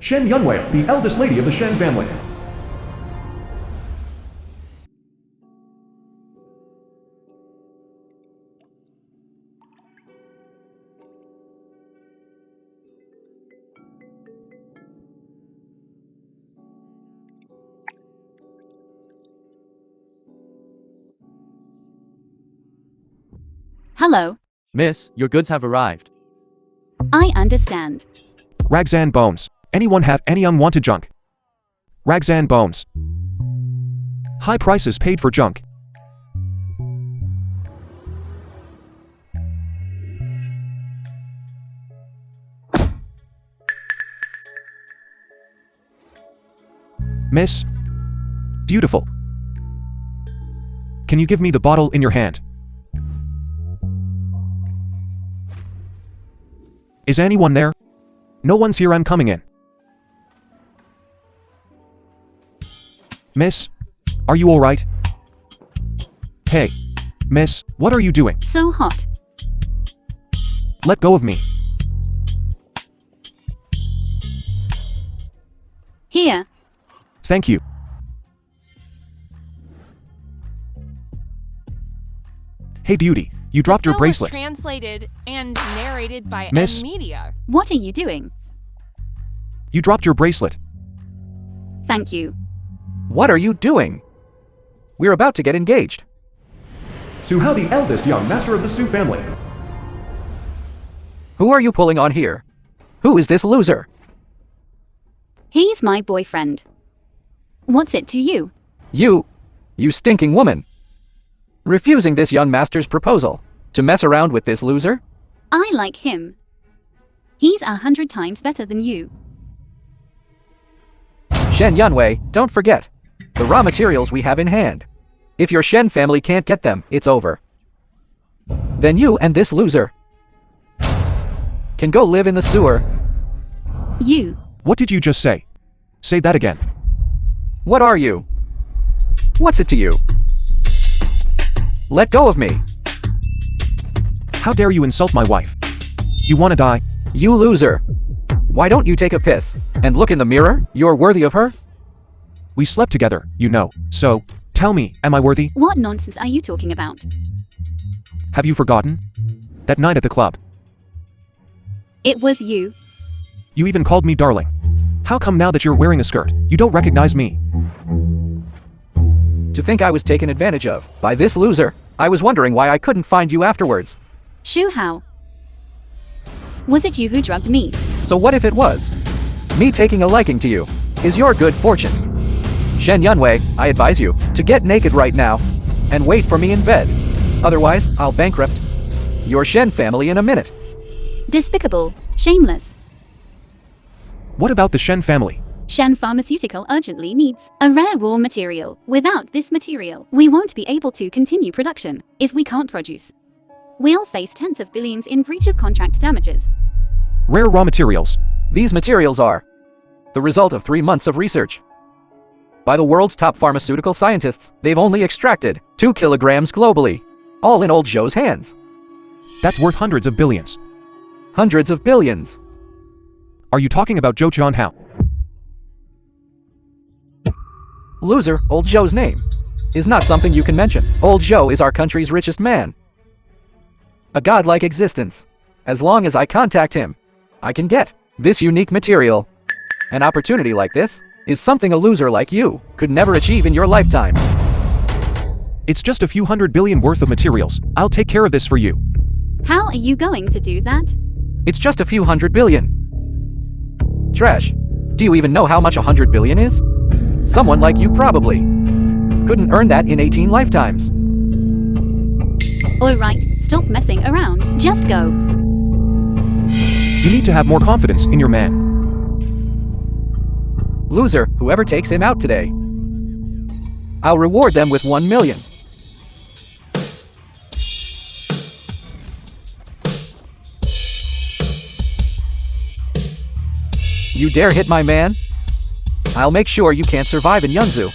Shen Yunwei, the eldest lady of the Shen family. Hello. Miss, your goods have arrived. I understand. Rags and bones. Anyone have any unwanted junk? Rags and bones. High prices paid for junk. Miss. Beautiful. Can you give me the bottle in your hand? Is anyone there? No one's here, I'm coming in. Miss, are you alright? Hey, miss, what are you doing? So hot. Let go of me. Here. Thank you. Hey beauty, you dropped your bracelet. Translated and narrated by Miss? Media. What are you doing? You dropped your bracelet. Thank you. What are you doing? We're about to get engaged. Su Hao, the eldest young master of the Su family. Who are you pulling on here? Who is this loser? He's my boyfriend. What's it to you? You stinking woman. Refusing this young master's proposal to mess around with this loser? I like him. He's 100 times better than you. Shen Yunwei, don't forget the raw materials we have in hand. If your Shen family can't get them, it's over. Then you and this loser can go live in the sewer. You. What did you just say? Say that again. What are you? What's it to you? Let go of me. How dare you insult my wife? You wanna die? You loser. Why don't you take a piss and look in the mirror? You're worthy of her? We slept together, you know. So, tell me, am I worthy? What nonsense are you talking about? Have you forgotten? That night at the club. It was you. You even called me darling. How come now that you're wearing a skirt, you don't recognize me? To think I was taken advantage of by this loser. I was wondering why I couldn't find you afterwards. Shu Hao. Was it you who drugged me? So what if it was? Me taking a liking to you is your good fortune. Shen Yunwei, I advise you to get naked right now and wait for me in bed. Otherwise, I'll bankrupt your Shen family in a minute. Despicable. Shameless. What about the Shen family? Shen Pharmaceutical urgently needs a rare raw material. Without this material, we won't be able to continue production. If we can't produce, we'll face tens of billions in breach of contract damages. Rare raw materials. These materials are the result of 3 months of research by the world's top pharmaceutical scientists. They've only extracted 2 kilograms globally, all in old Zhou's hands. That's worth hundreds of billions. Hundreds of billions. Are you talking about Zhou Qianhao? Loser, old Zhou's name is not something you can mention. Old Zhou is our country's richest man. A godlike existence. As long as I contact him, I can get this unique material. An opportunity like this is something a loser like you could never achieve in your lifetime. It's just a few $100 billion worth of materials. I'll take care of this for you. How are you going to do that? It's just a few $100 billion. Trash. Do you even know how much 100 billion is? Someone like you probably couldn't earn that in 18 lifetimes. Alright, stop messing around. Just go. You need to have more confidence in your man. Loser, whoever takes him out today, I'll reward them with 1 million. You dare hit my man? I'll make sure you can't survive in Yunzu.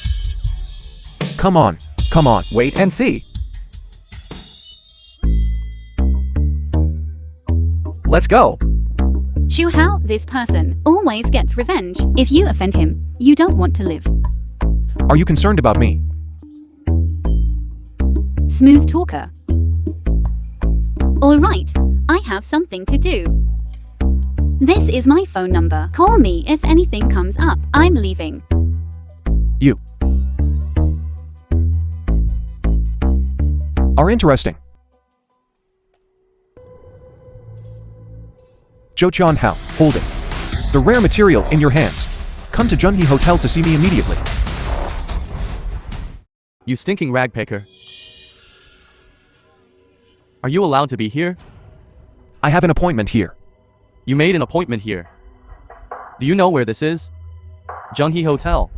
Come on, come on. Wait and see. Let's go. Show how this person always gets revenge. If you offend him, you don't want to live. Are you concerned about me? Smooth talker. Alright, I have something to do. This is my phone number. Call me if anything comes up. I'm leaving. You are interesting. Jo-chan Hao, holding the rare material in your hands. Come to Junhee Hotel to see me immediately. You stinking rag picker. Are you allowed to be here? I have an appointment here. You made an appointment here. Do you know where this is? Junhee Hotel.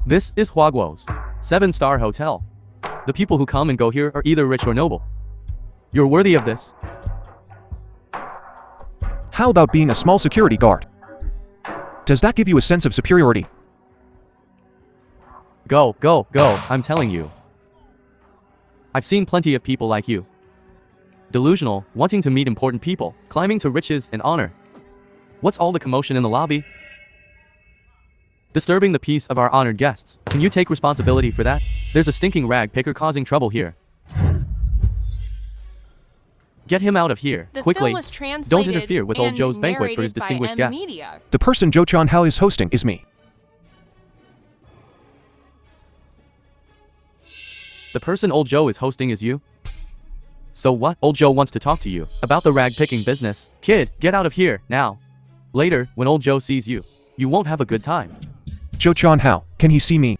This is Huaguo's 7-star hotel. The people who come and go here are either rich or noble. You're worthy of this. How about being a small security guard? Does that give you a sense of superiority? Go, go, go, I'm telling you. I've seen plenty of people like you. Delusional, wanting to meet important people, climbing to riches and honor. What's all the commotion in the lobby? Disturbing the peace of our honored guests. Can you take responsibility for that? There's a stinking rag picker causing trouble here. Get him out of here, The quickly. film was translated Don't interfere with old and Joe's banquet for his narrated by distinguished M guests. Media. The person Jo-chan Hao is hosting is me. The person old Joe is hosting is you? So what? Old Joe wants to talk to you about the rag picking business. Kid, get out of here, now. Later, when old Joe sees you, you won't have a good time. Jo-chan Hao, can he see me?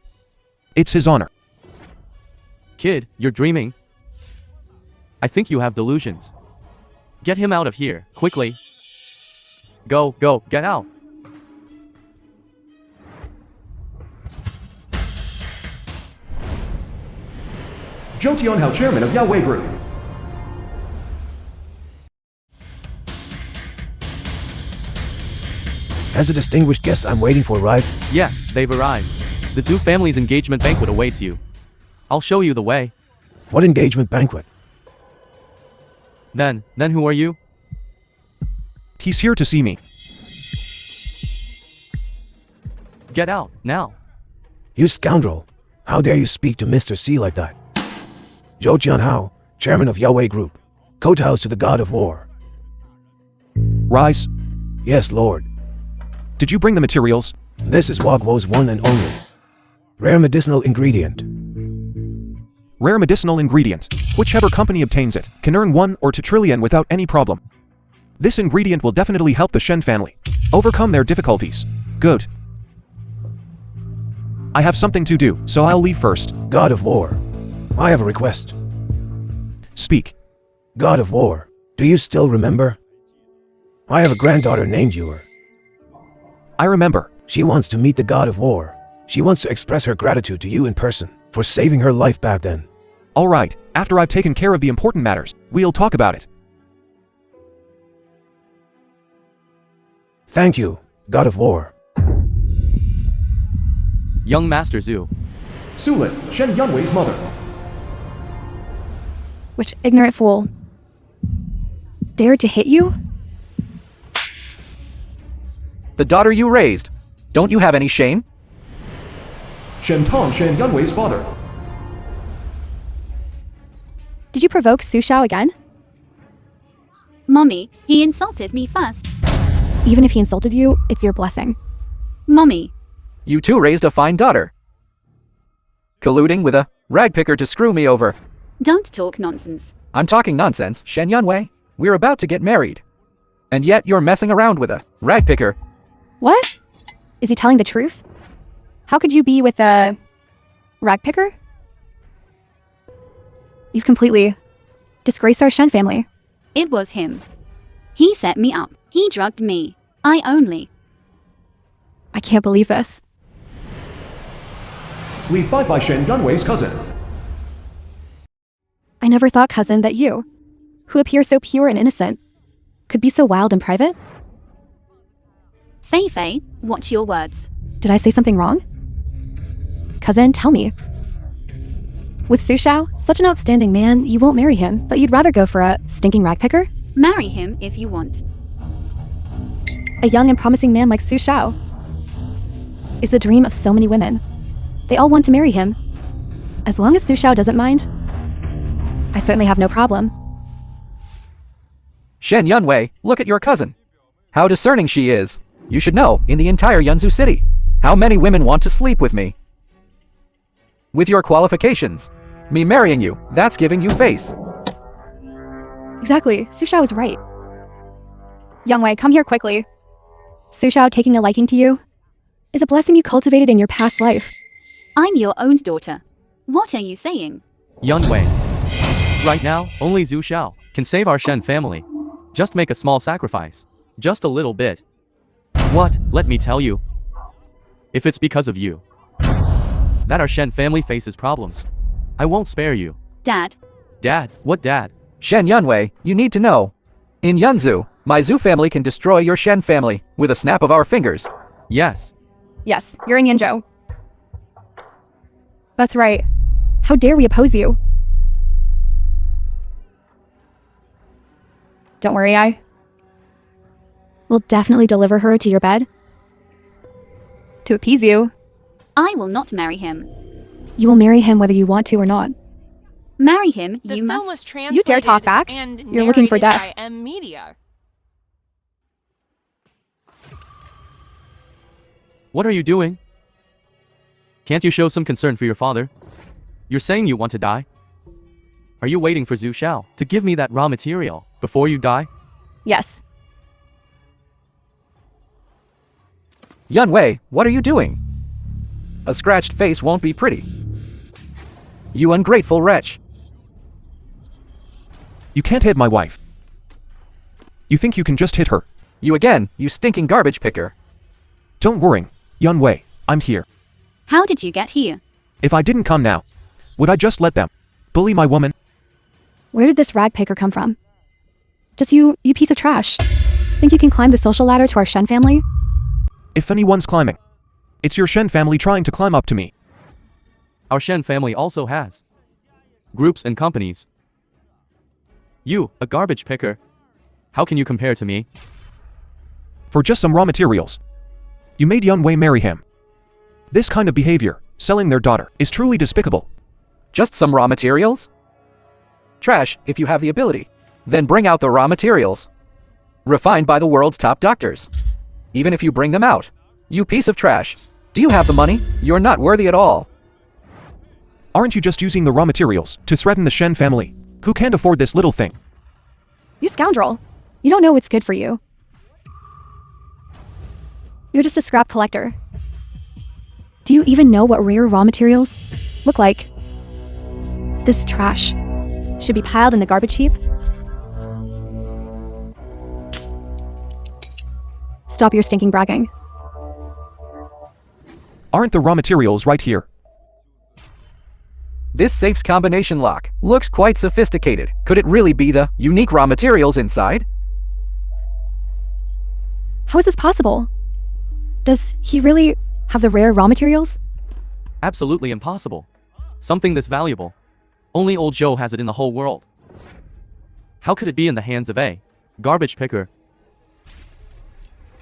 It's his honor. Kid, you're dreaming. I think you have delusions. Get him out of here, quickly. Go, go, get out. Jo Tianhao, chairman of Yahweh Group. Has the distinguished guest I'm waiting for arrived? Yes, they've arrived. The Zhu family's engagement banquet awaits you. I'll show you the way. What engagement banquet? Then who are you? He's here to see me. Get out, now. You scoundrel! How dare you speak to Mr. C like that? Jo Tianhao, chairman of Yahweh Group, coat-house to the god of war. Rise. Yes, lord. Did you bring the materials? This is Huaguo's one and only rare medicinal ingredient. Rare medicinal ingredient. Whichever company obtains it can earn 1 or 2 trillion without any problem. This ingredient will definitely help the Shen family overcome their difficulties. Good. I have something to do, so I'll leave first. God of war, I have a request. Speak. God of war, do you still remember? I have a granddaughter named Yor. I remember. She wants to meet the god of war. She wants to express her gratitude to you in person for saving her life back then. All right, after I've taken care of the important matters, we'll talk about it. Thank you, god of war. Young Master Zhu. Sulin, Shen Yunwei's mother. Which ignorant fool dared to hit you? The daughter you raised. Don't you have any shame? Shen Tong, Shen Yunwei's father. Did you provoke Su Shao again? Mommy, he insulted me first. Even if he insulted you, it's your blessing. Mommy, You two raised a fine daughter. Colluding with a rag picker to screw me over. don't talk nonsense. I'm talking nonsense, Shen Yunwei. We're about to get married. And yet you're messing around with a rag picker. What? Is he telling the truth? How could you be with a rag picker? You've completely disgraced our Shen family. It was him. He set me up. He drugged me. I can't believe this. Li Fai Shen Yunwei's cousin. I never thought, cousin, that you, who appear so pure and innocent, could be so wild and private. Fei Fei, watch your words. Did I say something wrong? Cousin, tell me. With Su Shao, such an outstanding man, you won't marry him, but you'd rather go for a stinking rag picker? Marry him if you want. A young and promising man like Su Shao is the dream of so many women. They all want to marry him. As long as Su Shao doesn't mind, I certainly have no problem. Shen Yunwei, look at your cousin. How discerning she is. You should know, in the entire Yunzu city, how many women want to sleep with me. With your qualifications, me marrying you, that's giving you face. Exactly, Su Shao is right. Yunwei, come here quickly. Su Shao taking a liking to you is a blessing you cultivated in your past life. I'm your own daughter. What are you saying? Yunwei. Right now, only Zhu Xiao can save our Shen family. Just make a small sacrifice. Just a little bit. What, let me tell you. If it's because of you that our Shen family faces problems, I won't spare you. Dad. Dad? What dad? Shen Yunwei, you need to know. In Yunzu, my Zhu family can destroy your Shen family with a snap of our fingers. Yes. Yes, you're in Yinzhou. That's right. How dare we oppose you? Don't worry, I will definitely deliver her to your bed. To appease you. I will not marry him. You will marry him whether you want to or not. Marry him, The you film must. was translated You dare talk back? and You're looking for narrated death. by M Media. What are you doing? Can't you show some concern for your father? You're saying you want to die? Are you waiting for Zhu Xiao to give me that raw material before you die? Yes. Yunwei, what are you doing? A scratched face won't be pretty. You ungrateful wretch. You can't hit my wife. You think you can just hit her? You again, you stinking garbage picker. Don't worry, Yunwei, I'm here. How did you get here? If I didn't come now, would I just let them bully my woman? Where did this rag picker come from? Just you piece of trash. Think you can climb the social ladder to our Shen family? If anyone's climbing, it's your Shen family trying to climb up to me. Our Shen family also has groups and companies. You, a garbage picker. How can you compare to me? For just some raw materials, you made Yunwei marry him. This kind of behavior, selling their daughter, is truly despicable. Just some raw materials? Trash, if you have the ability. Then bring out the raw materials. Refined by the world's top doctors. Even if you bring them out. You piece of trash. Do you have the money? You're not worthy at all. Aren't you just using the raw materials to threaten the Shen family, who can't afford this little thing? You scoundrel. You don't know what's good for you. You're just a scrap collector. Do you even know what rare raw materials look like? This trash should be piled in the garbage heap. Stop your stinking bragging. Aren't the raw materials right here? This safe's combination lock looks quite sophisticated. Could it really be the unique raw materials inside? How is this possible? Does he really have the rare raw materials? Absolutely impossible. Something this valuable. Only old Joe has it in the whole world. How could it be in the hands of a garbage picker?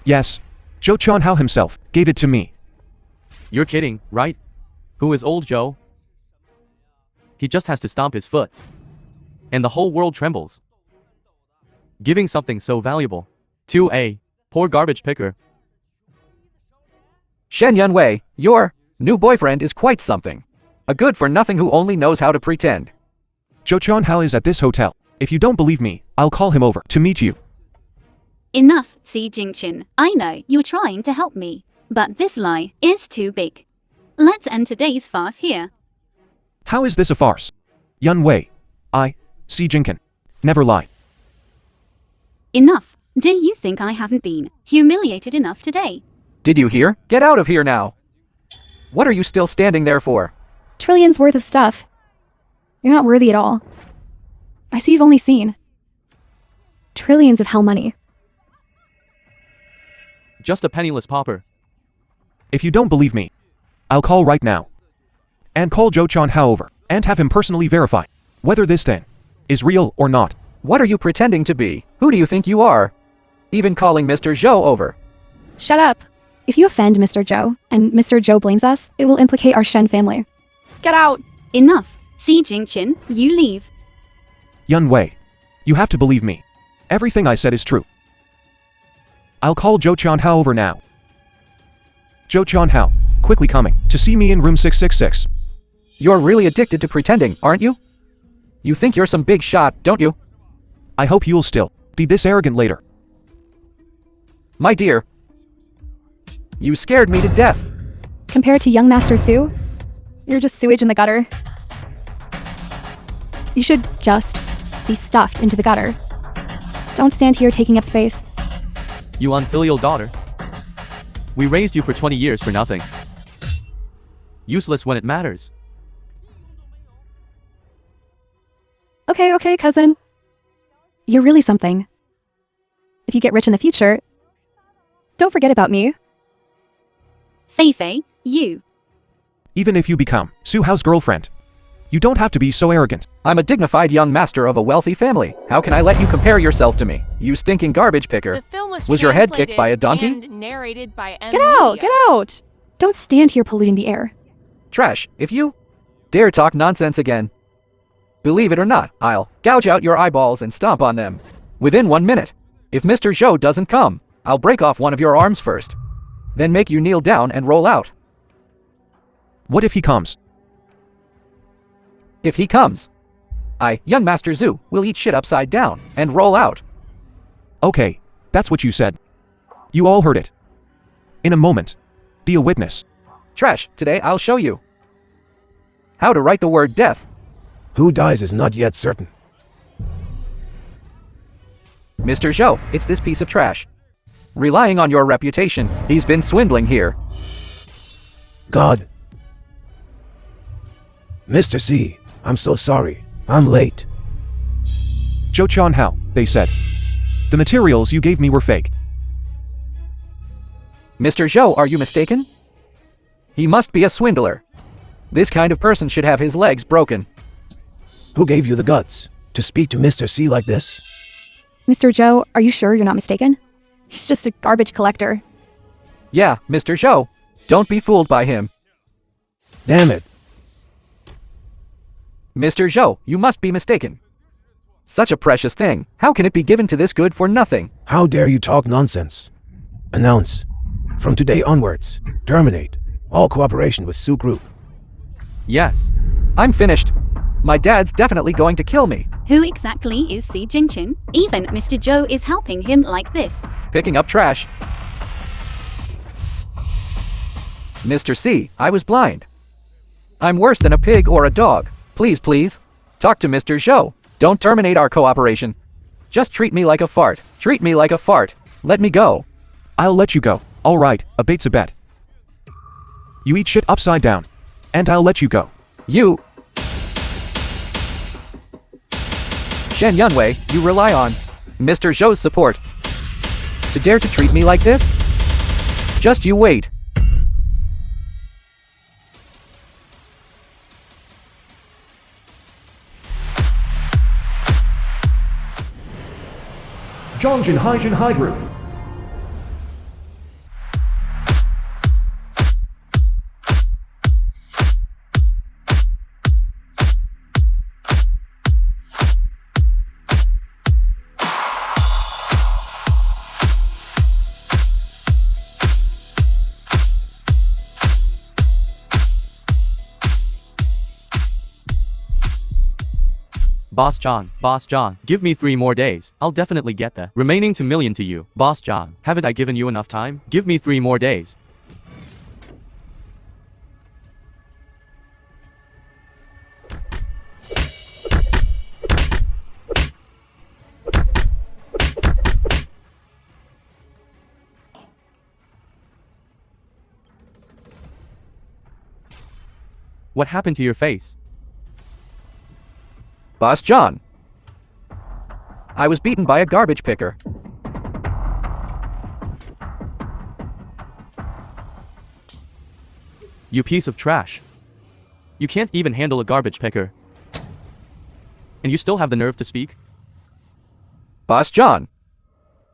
Yes, Zhou Chanhao himself gave it to me. You're kidding, right? Who is old Joe? He just has to stomp his foot. And the whole world trembles. Giving something so valuable to a poor garbage picker. Shen Yunwei, your new boyfriend is quite something. A good-for-nothing who only knows how to pretend. Zhou Chanhao is at this hotel. If you don't believe me, I'll call him over to meet you. Enough, Si Jingqin. I know you're trying to help me, but this lie is too big. Let's end today's farce here. How is this a farce? Yunwei, I, Si Jinkin, never lie. Enough. Do you think I haven't been humiliated enough today? Did you hear? Get out of here now. What are you still standing there for? Trillions worth of stuff. You're not worthy at all. I see you've only seen trillions of hell money. Just a penniless pauper. If you don't believe me, I'll call right now. And call Zhou Chanhao over, and have him personally verify whether this thing is real or not. What are you pretending to be? Who do you think you are? Even calling Mr. Zhou over Shut up. If you offend Mr. Zhou, and Mr. Zhou blames us, it will implicate our Shen family. Get out! Enough. Si Jingqin, you leave. Yun Wei. You have to believe me. Everything I said is true. I'll call Zhou Qianhao over now. Zhou Qianhao, quickly coming to see me in room 666. You're really addicted to pretending, aren't you? You think you're some big shot, don't you? I hope you'll still be this arrogant later. My dear, you scared me to death. Compared to young Master Su, you're just sewage in the gutter. You should just be stuffed into the gutter. Don't stand here taking up space. You unfilial daughter. We raised you for 20 years for nothing. Useless when it matters. Okay, cousin. You're really something. If you get rich in the future, don't forget about me. Fei Fei, you. Even if you become Su Hao's girlfriend, you don't have to be so arrogant. I'm a dignified young master of a wealthy family. How can I let you compare yourself to me? You stinking garbage picker. The film Was your head kicked by a donkey? And narrated by Get out! Get out! Don't stand here polluting the air. Trash, if you dare talk nonsense again. Believe it or not, I'll gouge out your eyeballs and stomp on them. Within 1 minute. If Mr. Zhou doesn't come, I'll break off one of your arms first. Then make you kneel down and roll out. What if he comes? If he comes, young Master Zhu, will eat shit upside down and roll out. Okay, that's what you said. You all heard it. In a moment. Be a witness. Trash, today I'll show you how to write the word death. Who dies is not yet certain. Mr. Zhou, it's this piece of trash. Relying on your reputation, he's been swindling here. God. Mr. C, I'm so sorry. I'm late. Zhou Qianhao, they said. The materials you gave me were fake. Mr. Zhou, are you mistaken? He must be a swindler. This kind of person should have his legs broken. Who gave you the guts to speak to Mr. C like this? Mr. Zhou, are you sure you're not mistaken? He's just a garbage collector. Yeah, Mr. Zhou. Don't be fooled by him. Damn it. Mr. Zhou, you must be mistaken. Such a precious thing. How can it be given to this good for nothing? How dare you talk nonsense? Announce. From today onwards, terminate all cooperation with Su Group. Yes. I'm finished. My dad's definitely going to kill me. Who exactly is Si Jingqin? Even Mr. Zhou is helping him like this. Picking up trash. Mr. C, I was blind. I'm worse than a pig or a dog. Please, talk to Mr. Zhou. Don't terminate our cooperation. Just treat me like a fart. Treat me like a fart. Let me go. I'll let you go. All right, a bait's a bet. You eat shit upside down. And I'll let you go. You... Shen Yunwei, you rely on Mr. Zhou's support to dare to treat me like this? Just you wait. Zhongjin Haijin High Group. Boss John, give me 3 more days. I'll definitely get the remaining 2 million to you. Boss John, haven't I given you enough time? Give me 3 more days. What happened to your face? Boss John. I was beaten by a garbage picker. You piece of trash. You can't even handle a garbage picker. And you still have the nerve to speak? Boss John.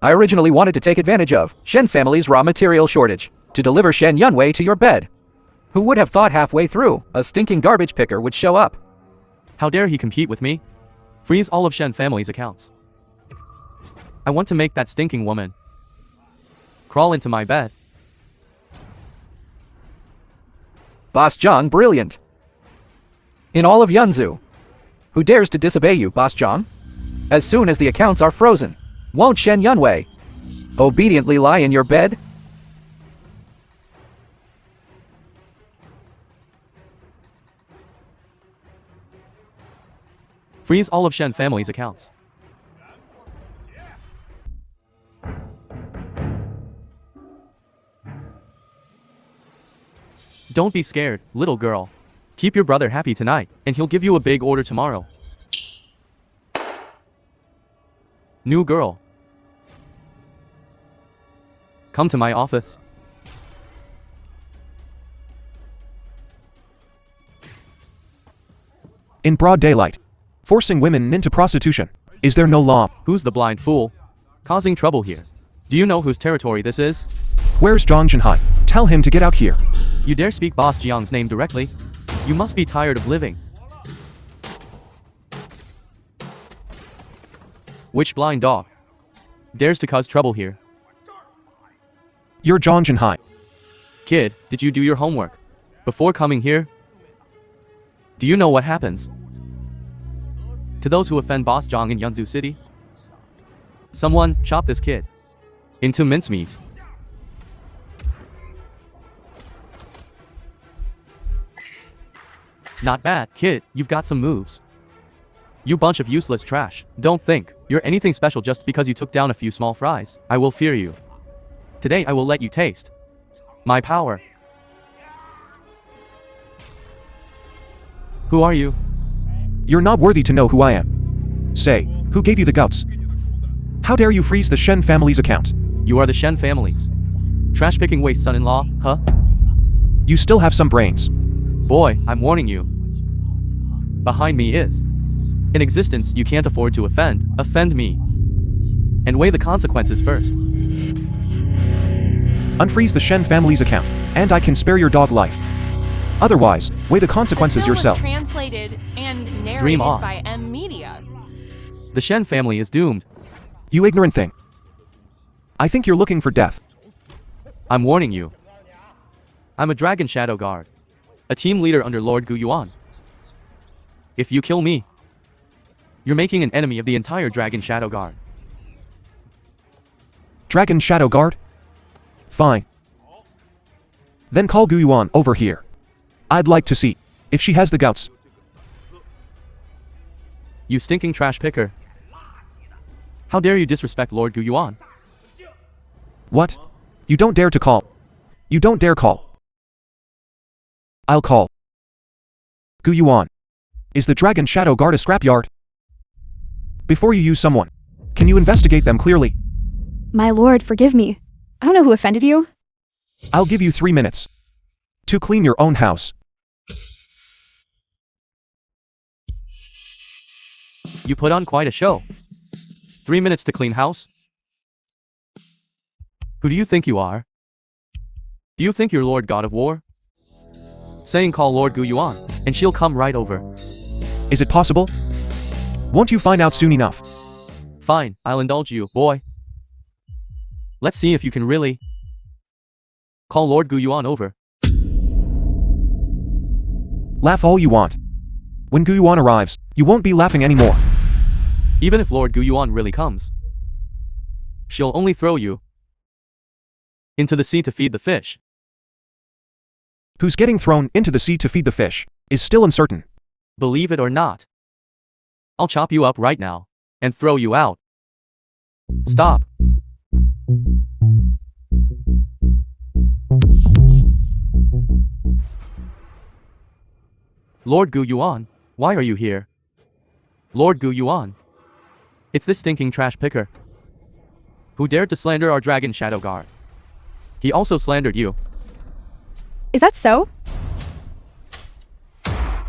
I originally wanted to take advantage of Shen family's raw material shortage to deliver Shen Yunwei to your bed. Who would have thought halfway through, a stinking garbage picker would show up? How dare he compete with me? Freeze all of Shen family's accounts. I want to make that stinking woman crawl into my bed. Boss Jiang, brilliant. In all of Yunzu. Who dares to disobey you, Boss Jiang? As soon as the accounts are frozen, won't Shen Yunwei obediently lie in your bed? Freeze all of Shen family's accounts. Don't be scared, little girl. Keep your brother happy tonight, and he'll give you a big order tomorrow. New girl. Come to my office. In broad daylight. Forcing women into prostitution. Is there no law? Who's the blind fool? Causing trouble here. Do you know whose territory this is? Where's Zhang Zhenhai? Tell him to get out here. You dare speak Boss Jiang's name directly? You must be tired of living. Which blind dog dares to cause trouble here? You're Zhang Zhenhai. Kid, did you do your homework before coming here? Do you know what happens to those who offend Boss Jiang in Yunzu City? Someone chop this kid into mincemeat. Not bad, kid, you've got some moves. You bunch of useless trash. Don't think you're anything special just because you took down a few small fries. I will fear you. Today I will let you taste my power. Who are you? You're not worthy to know who I am. Say, who gave you the guts? How dare you freeze the Shen family's account? You are the Shen family's trash picking waste son-in-law, huh? You still have some brains. Boy, I'm warning you. Behind me is an existence you can't afford to offend. Offend me and weigh the consequences first. Unfreeze the Shen family's account, and I can spare your dog life. Otherwise, weigh the consequences The film was yourself. translated and narrated Dream on. by M Media. The Shen family is doomed. You ignorant thing. I think you're looking for death. I'm warning you. I'm a Dragon Shadow Guard, a team leader under Lord Gu Yuan. If you kill me, you're making an enemy of the entire Dragon Shadow Guard. Dragon Shadow Guard? Fine. Then call Gu Yuan over here. I'd like to see if she has the guts. You stinking trash picker. How dare you disrespect Lord Gu Yuan? What? You don't dare to call. You don't dare call. I'll call. Gu Yuan. Is the Dragon Shadow Guard a scrapyard? Before you use someone, can you investigate them clearly? My lord, forgive me. I don't know who offended you. I'll give you 3 minutes to clean your own house. You put on quite a show. 3 minutes to clean house? Who do you think you are? Do you think you're Lord God of War? Saying call Lord Gu Yuan, and she'll come right over. Is it possible? Won't you find out soon enough? Fine, I'll indulge you, boy. Let's see if you can really call Lord Gu Yuan over. Laugh all you want. When Gu Yuan arrives, you won't be laughing anymore. Even if Lord Gu Yuan really comes, she'll only throw you into the sea to feed the fish. Who's getting thrown into the sea to feed the fish is still uncertain. Believe it or not, I'll chop you up right now and throw you out. Stop. Lord Gu Yuan, why are you here? Lord Gu Yuan. It's this stinking trash picker who dared to slander our Dragon Shadow Guard. He also slandered you. Is that so?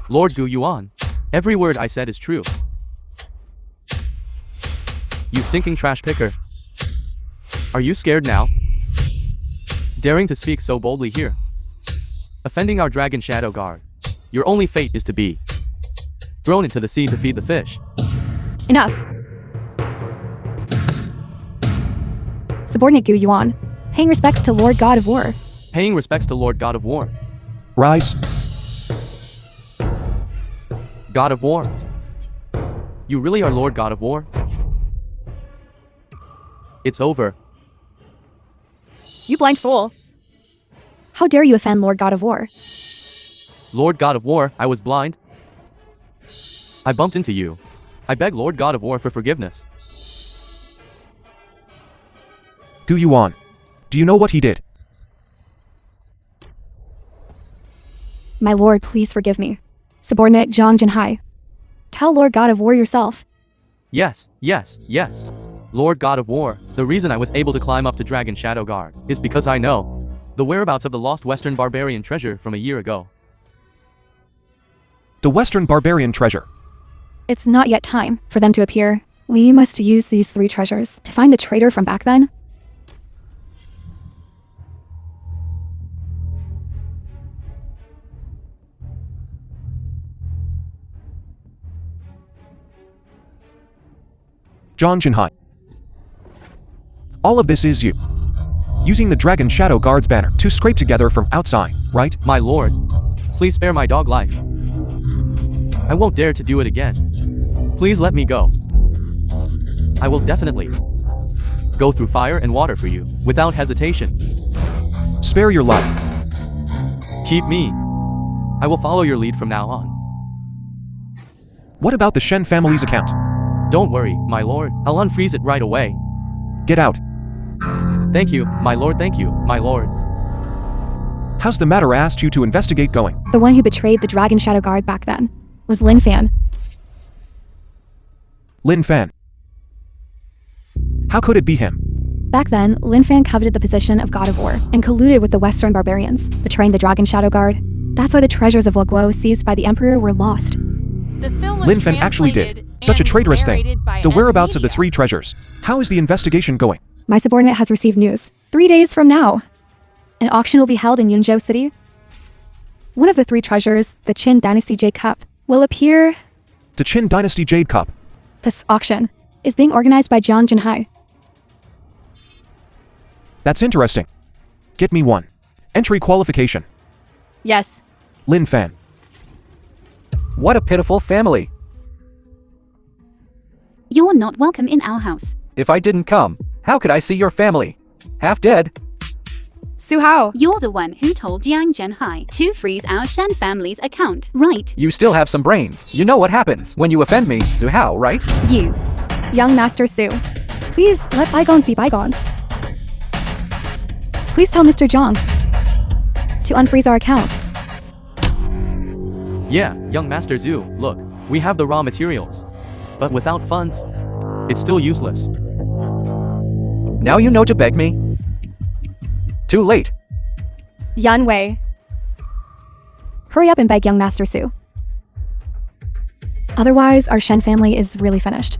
Lord Gu Yuan, every word I said is true. You stinking trash picker. Are you scared now? Daring to speak so boldly here. Offending our dragon shadow guard. Your only fate is to be thrown into the sea to feed the fish. Enough. Subordinate Gu Yuan, paying respects to Lord God of War. Paying respects to Lord God of War. Rise. God of War. You really are Lord God of War? It's over. You blind fool. How dare you offend Lord God of War? Lord God of War, I was blind. I bumped into you. I beg Lord God of War for forgiveness. Gu Yuan. Do you know what he did? My lord, please forgive me. Subordinate Jiang Jinhai. Tell Lord God of War yourself. Yes, yes, yes. Lord God of War, the reason I was able to climb up to Dragon Shadow Guard is because I know the whereabouts of the lost Western barbarian treasure from a year ago. The Western barbarian treasure. It's not yet time for them to appear. We must use these 3 treasures to find the traitor from back then. Zhang Jinhai. All of this is you. Using the Dragon Shadow Guard's banner to scrape together from outside, right? My lord, please spare my dog life. I won't dare to do it again. Please let me go. I will definitely go through fire and water for you, without hesitation. Spare your life. Keep me. I will follow your lead from now on. What about the Shen family's account? Don't worry, my lord. I'll unfreeze it right away. Get out. Thank you, my lord, thank you, my lord. How's the matter I asked you to investigate going? The one who betrayed the Dragon Shadow Guard back then was Lin Fan. Lin Fan. How could it be him? Back then, Lin Fan coveted the position of God of War and colluded with the Western barbarians, betraying the Dragon Shadow Guard. That's why the treasures of Guo seized by the Emperor were lost. The film was Lin Fan actually did such a and traitorous thing. narrated by The whereabouts of the media. 3 treasures. How is the investigation going? My subordinate has received news. 3 days from now, an auction will be held in Yunzhou City. One of the 3 treasures, the Qin Dynasty Jade Cup, will appear. The Qin Dynasty Jade Cup. This auction is being organized by Jiang Jinhai. That's interesting. Get me one. Entry qualification. Yes. Lin Fan. What a pitiful family. You're not welcome in our house. If I didn't come, how could I see your family? Half dead. Su Hao. You're the one who told Jiang Zhenhai to freeze our Shen family's account, right? You still have some brains. You know what happens when you offend me, Zhu Hao, right? You. Young Master Su. Please let bygones be bygones. Please tell Mr. Jiang to unfreeze our account. Yeah, young Master Zhu, look, we have the raw materials. But without funds, it's still useless. Now you know to beg me? Too late. Yan Wei. Hurry up and beg young Master Su. Otherwise, our Shen family is really finished.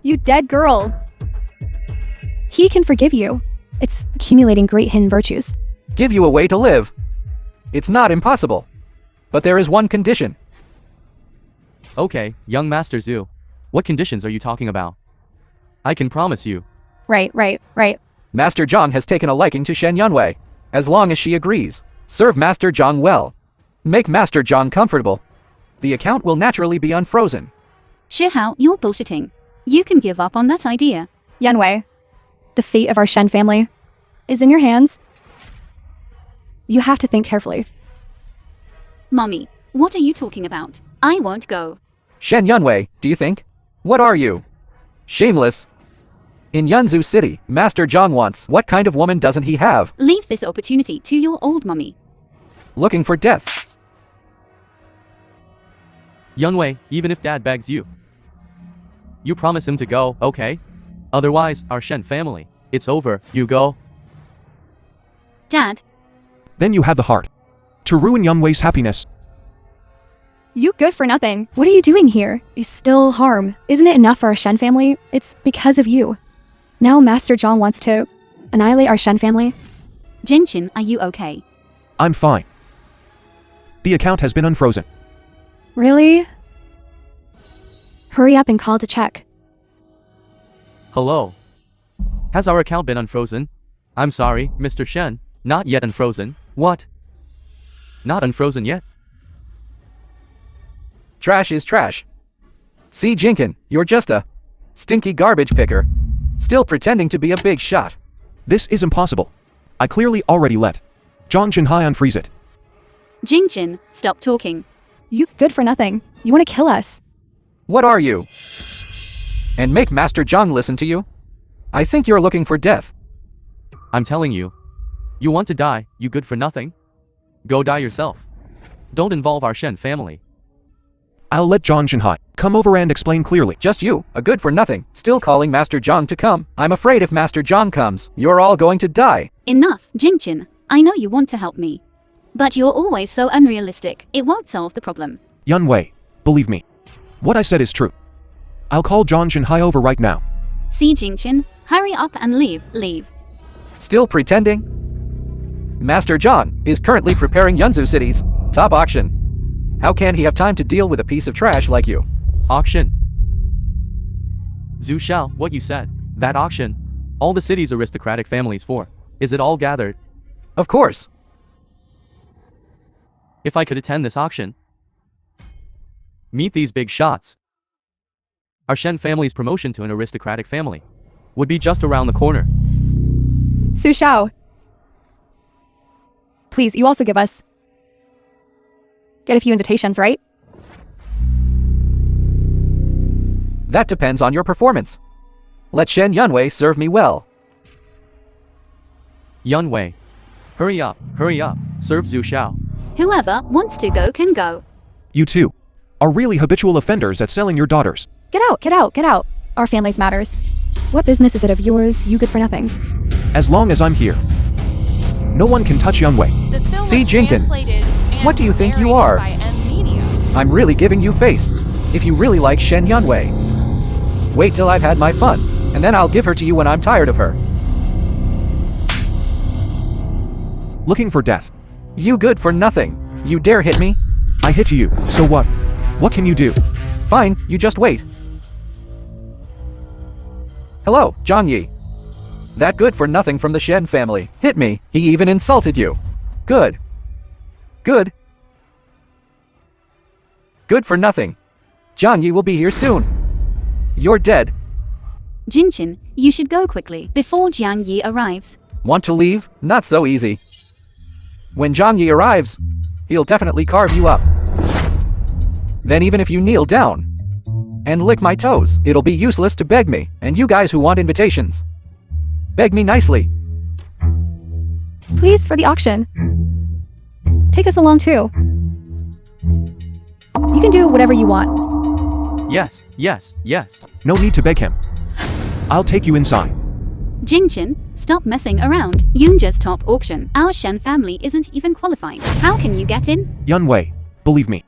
You dead girl. He can forgive you. It's accumulating great hidden virtues. Give you a way to live. It's not impossible. But there is one condition. Okay, young Master Zhu. What conditions are you talking about? I can promise you. Right. Master Jiang has taken a liking to Shen Yanwei. As long as she agrees, serve Master Jiang well. Make Master Jiang comfortable. The account will naturally be unfrozen. Shihao, you're bullshitting. You can give up on that idea. Yan Wei, the fate of our Shen family is in your hands. You have to think carefully. Mommy, what are you talking about? I won't go. Shen Yanwei, do you think? What are you? Shameless. In Yunzhou City, Master Jiang wants. What kind of woman doesn't he have? Leave this opportunity to your old mommy. Looking for death. Young Wei, even if Dad begs you, you promise him to go, okay? Otherwise, our Shen family, it's over, you go. Dad, Then you have the heart to ruin Young Wei's happiness. You good for nothing. What are you doing here? You still harm. Isn't it enough for our Shen family? It's because of you. Now Master Jiang wants to annihilate our Shen family. Jinchen, are you okay? I'm fine. The account has been unfrozen. Really? Hurry up and call to check. Hello. Has our account been unfrozen? I'm sorry, Mr. Shen. Not yet unfrozen. What? Not unfrozen yet? Trash is trash. See, Jinkin, you're just a stinky garbage picker. Still pretending to be a big shot. This is impossible. I clearly already let Zhang Jinhai unfreeze it. Jinchen, stop talking. You good for nothing. You want to kill us. What are you? And make Master Jiang listen to you? I think you're looking for death. I'm telling you. You want to die, you good for nothing? Go die yourself. Don't involve our Shen family. I'll let Zhang Jinhai come over and explain clearly. Just you, a good for nothing, still calling Master Jiang to come. I'm afraid if Master Jiang comes, you're all going to die. Enough, Jinchen. I know you want to help me. But you're always so unrealistic. It won't solve the problem. Yun Wei, believe me. What I said is true. I'll call Zhang Jinhai over right now. See, Jinchen, hurry up and leave. Still pretending? Master Jiang is currently preparing Yunzu City's top auction. How can he have time to deal with a piece of trash like you? Auction. Zhu Shao, what you said. That auction. All the city's aristocratic families for. Is it all gathered? Of course. If I could attend this auction. Meet these big shots. Our Shen family's promotion to an aristocratic family would be just around the corner. Su Shao. Please, you also give us. Get a few invitations, right? That depends on your performance. Let Shen Yunwei serve me well. Yun Wei. Hurry up. Serve Zhu Shao. Whoever wants to go can go. You two are really habitual offenders at selling your daughters. Get out. Our family's matters. What business is it of yours, you good for nothing? As long as I'm here, no one can touch Yun Wei. The film See, was Jinkin, translated and what do you think you narrated are? by M Media. I'm really giving you face. If you really like Shen Yunwei. Wait till I've had my fun, and then I'll give her to you when I'm tired of her. Looking for death. You good for nothing. You dare hit me? I hit you, so what? What can you do? Fine, you just wait. Hello, Zhang Yi. That good for nothing from the Shen family hit me. He even insulted you. Good for nothing. Zhang Yi will be here soon. You're dead. Jinchen, you should go quickly before Jiang Yi arrives. Want to leave? Not so easy. When Zhang Yi arrives, he'll definitely carve you up. Then even if you kneel down and lick my toes, it'll be useless to beg me, and you guys who want invitations, beg me nicely. Please, for the auction. Take us along too. You can do whatever you want. Yes. No need to beg him. I'll take you inside. Jinchen, stop messing around. Yun just top auction. Our Shen family isn't even qualified. How can you get in? Yun Wei, believe me.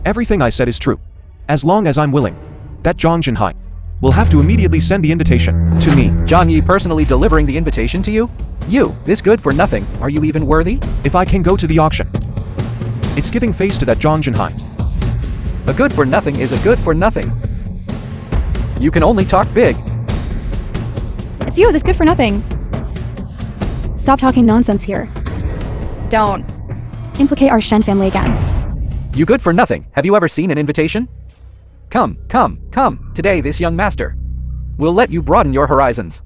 Everything I said is true. As long as I'm willing, that Zhang Jinhai will have to immediately send the invitation to me. Zhang Yi personally delivering the invitation to you? You, this good for nothing, are you even worthy? If I can go to the auction, it's giving face to that Zhang Jinhai. A good for nothing is a good for nothing. You can only talk big. It's you, this good for nothing. Stop talking nonsense here. Don't implicate our Shen family again. You good for nothing, have you ever seen an invitation? Come. Today this young master will let you broaden your horizons.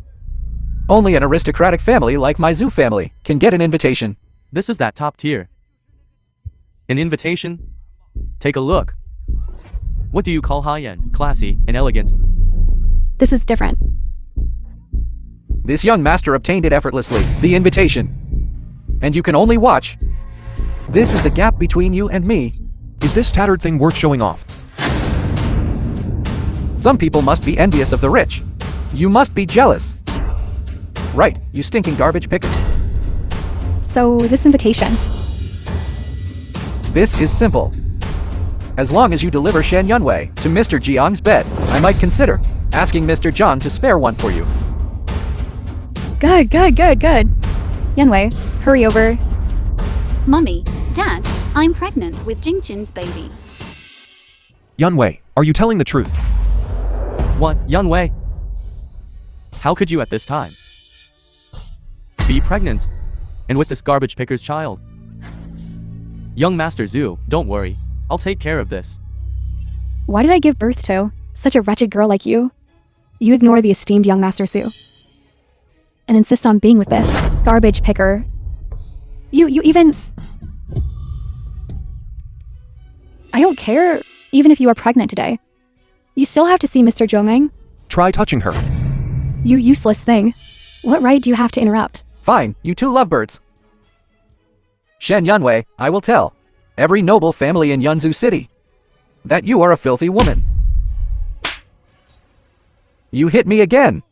Only an aristocratic family like my Zhu family can get an invitation. This is that top tier. An invitation? Take a look. What do you call high-end, classy, and elegant? This is different. This young master obtained it effortlessly, the invitation. And you can only watch. This is the gap between you and me. Is this tattered thing worth showing off? Some people must be envious of the rich. You must be jealous. Right, you stinking garbage picker. So, this invitation. This is simple. As long as you deliver Shen Yunwei to Mr. Jiang's bed, I might consider asking Mr. Jiang to spare one for you. Good. Yanwei, hurry over. Mommy, Dad, I'm pregnant with Jingqin's baby. Yunwei, are you telling the truth? What, Yunwei? How could you at this time be pregnant and with this garbage picker's child? Young Master Zhu, don't worry. I'll take care of this. Why did I give birth to such a wretched girl like you? You ignore the esteemed young Master Su and insist on being with this garbage picker. You even... I don't care, even if you are pregnant today. You still have to see Mr. Zhongeng. Try touching her. You useless thing. What right do you have to interrupt? Fine, you two lovebirds. Shen Yunwei, I will tell every noble family in Yunzhu City that you are a filthy woman. You hit me again.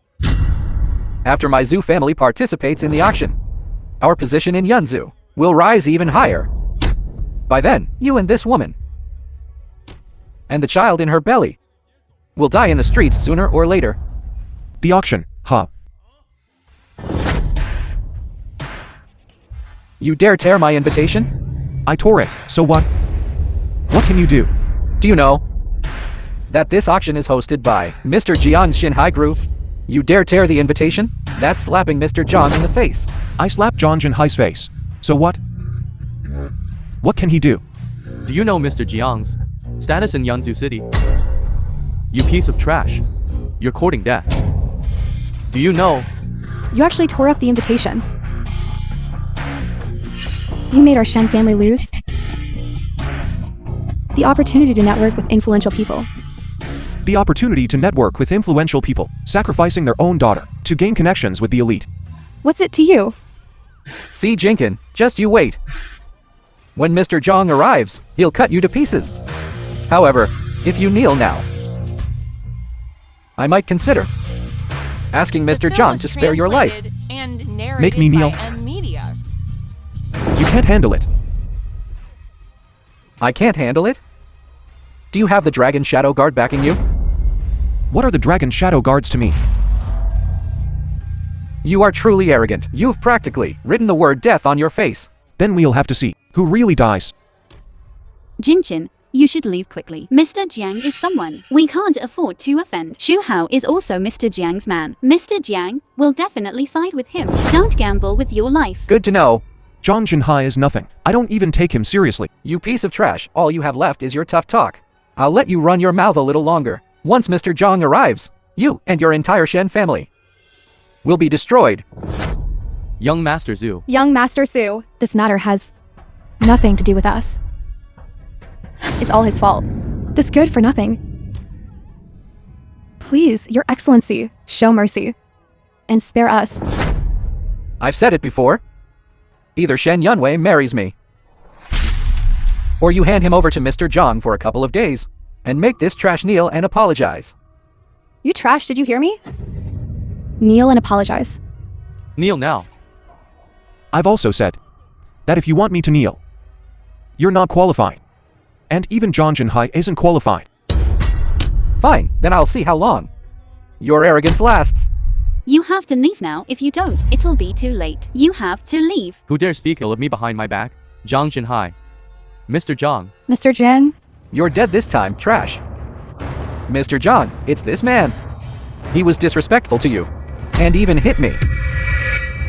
After my Zhu family participates in the auction, our position in Yunzhu will rise even higher. By then, you and this woman, and the child in her belly, will die in the streets sooner or later. The auction, huh? You dare tear my invitation? I tore it, so what? What can you do? Do you know that this auction is hosted by Mr. Jiang's Xinhai Group? You dare tear the invitation? That's slapping Mr. Jiang in the face. I slapped Zhang Jinhai's face. So what? What can he do? Do you know Mr. Jiang's status in Yunzhu City? You piece of trash. You're courting death. Do you know? You actually tore up the invitation. You made our Shen family lose the opportunity to network with influential people. The opportunity to network with influential people, sacrificing their own daughter to gain connections with the elite. What's it to you? See, Jinkin, just you wait. When Mr. Jiang arrives, he'll cut you to pieces. However, if you kneel now, I might consider asking Mr. Jiang to spare your life. Make me kneel. Media. You can't handle it. I can't handle it? Do you have the Dragon Shadow Guard backing you? What are the Dragon Shadow Guards to me? You are truly arrogant. You've practically written the word death on your face. Then we'll have to see who really dies. Jinqin, you should leave quickly. Mr. Jiang is someone we can't afford to offend. Xu Hao is also Mr. Jiang's man. Mr. Jiang will definitely side with him. Don't gamble with your life. Good to know. Zhang Jinhai is nothing. I don't even take him seriously. You piece of trash, all you have left is your tough talk. I'll let you run your mouth a little longer. Once Mr. Jiang arrives, you and your entire Shen family will be destroyed. Young Master Zhu. Young Master Su, this matter has nothing to do with us. It's all his fault. This good for nothing. Please, Your Excellency, show mercy and spare us. I've said it before. Either Shen Yunwei marries me, or you hand him over to Mr. Jiang for a couple of days and make this trash kneel and apologize. You trash, did you hear me? Kneel and apologize. Kneel now. I've also said that if you want me to kneel, you're not qualified. And even Zhang Jinhai isn't qualified. Fine, then I'll see how long your arrogance lasts. You have to leave now. If you don't, it'll be too late. You have to leave. Who dare speak ill of me behind my back? Zhang Jinhai. Mr. Jiang. Mr. Jiang? You're dead this time, trash. Mr. Jiang, it's this man. He was disrespectful to you, and even hit me.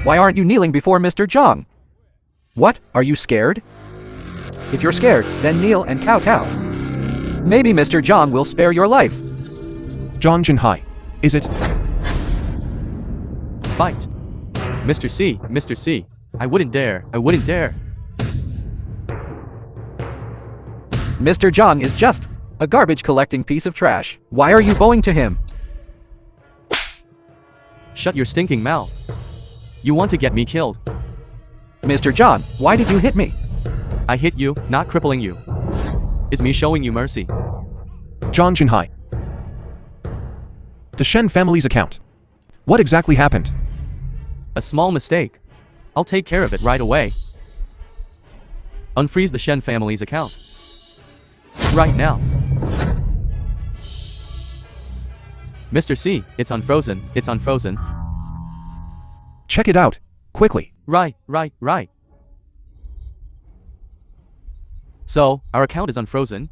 Why aren't you kneeling before Mr. Jiang? What, are you scared? If you're scared, then kneel and kowtow. Maybe Mr. Jiang will spare your life. Zhang Jinhai, is it? Fight. Mr. C. I wouldn't dare. Mr. Jiang is just a garbage collecting piece of trash. Why are you going to him? Shut your stinking mouth. You want to get me killed. Mr. Jiang, why did you hit me? I hit you, not crippling you. Is me showing you mercy. Zhang Jinhai. The Shen family's account. What exactly happened? A small mistake. I'll take care of it right away. Unfreeze the Shen family's account. Right now. Mr. C, it's unfrozen. Check it out, quickly. Right. So, our account is unfrozen.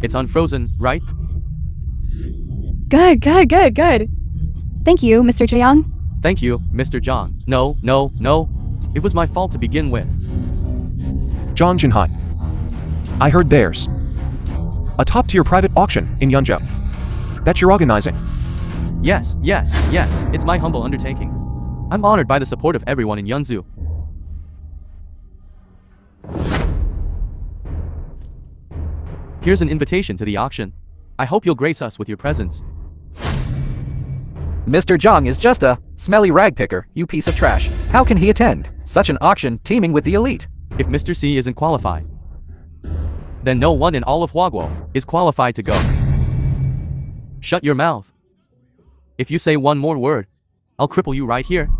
It's unfrozen, right? Good. Thank you, Mr. Jiang. Thank you, Mr. Jiang. No. It was my fault to begin with. Zhang Jinhai. I heard there's a top-tier private auction in Yunzhou that you're organizing. Yes. It's my humble undertaking. I'm honored by the support of everyone in Yunzhou. Here's an invitation to the auction. I hope you'll grace us with your presence. Mr. Jiang is just a smelly rag picker, you piece of trash. How can he attend such an auction teeming with the elite? If Mr. C isn't qualified, then no one in all of Huaguo is qualified to go. Shut your mouth. If you say one more word, I'll cripple you right here.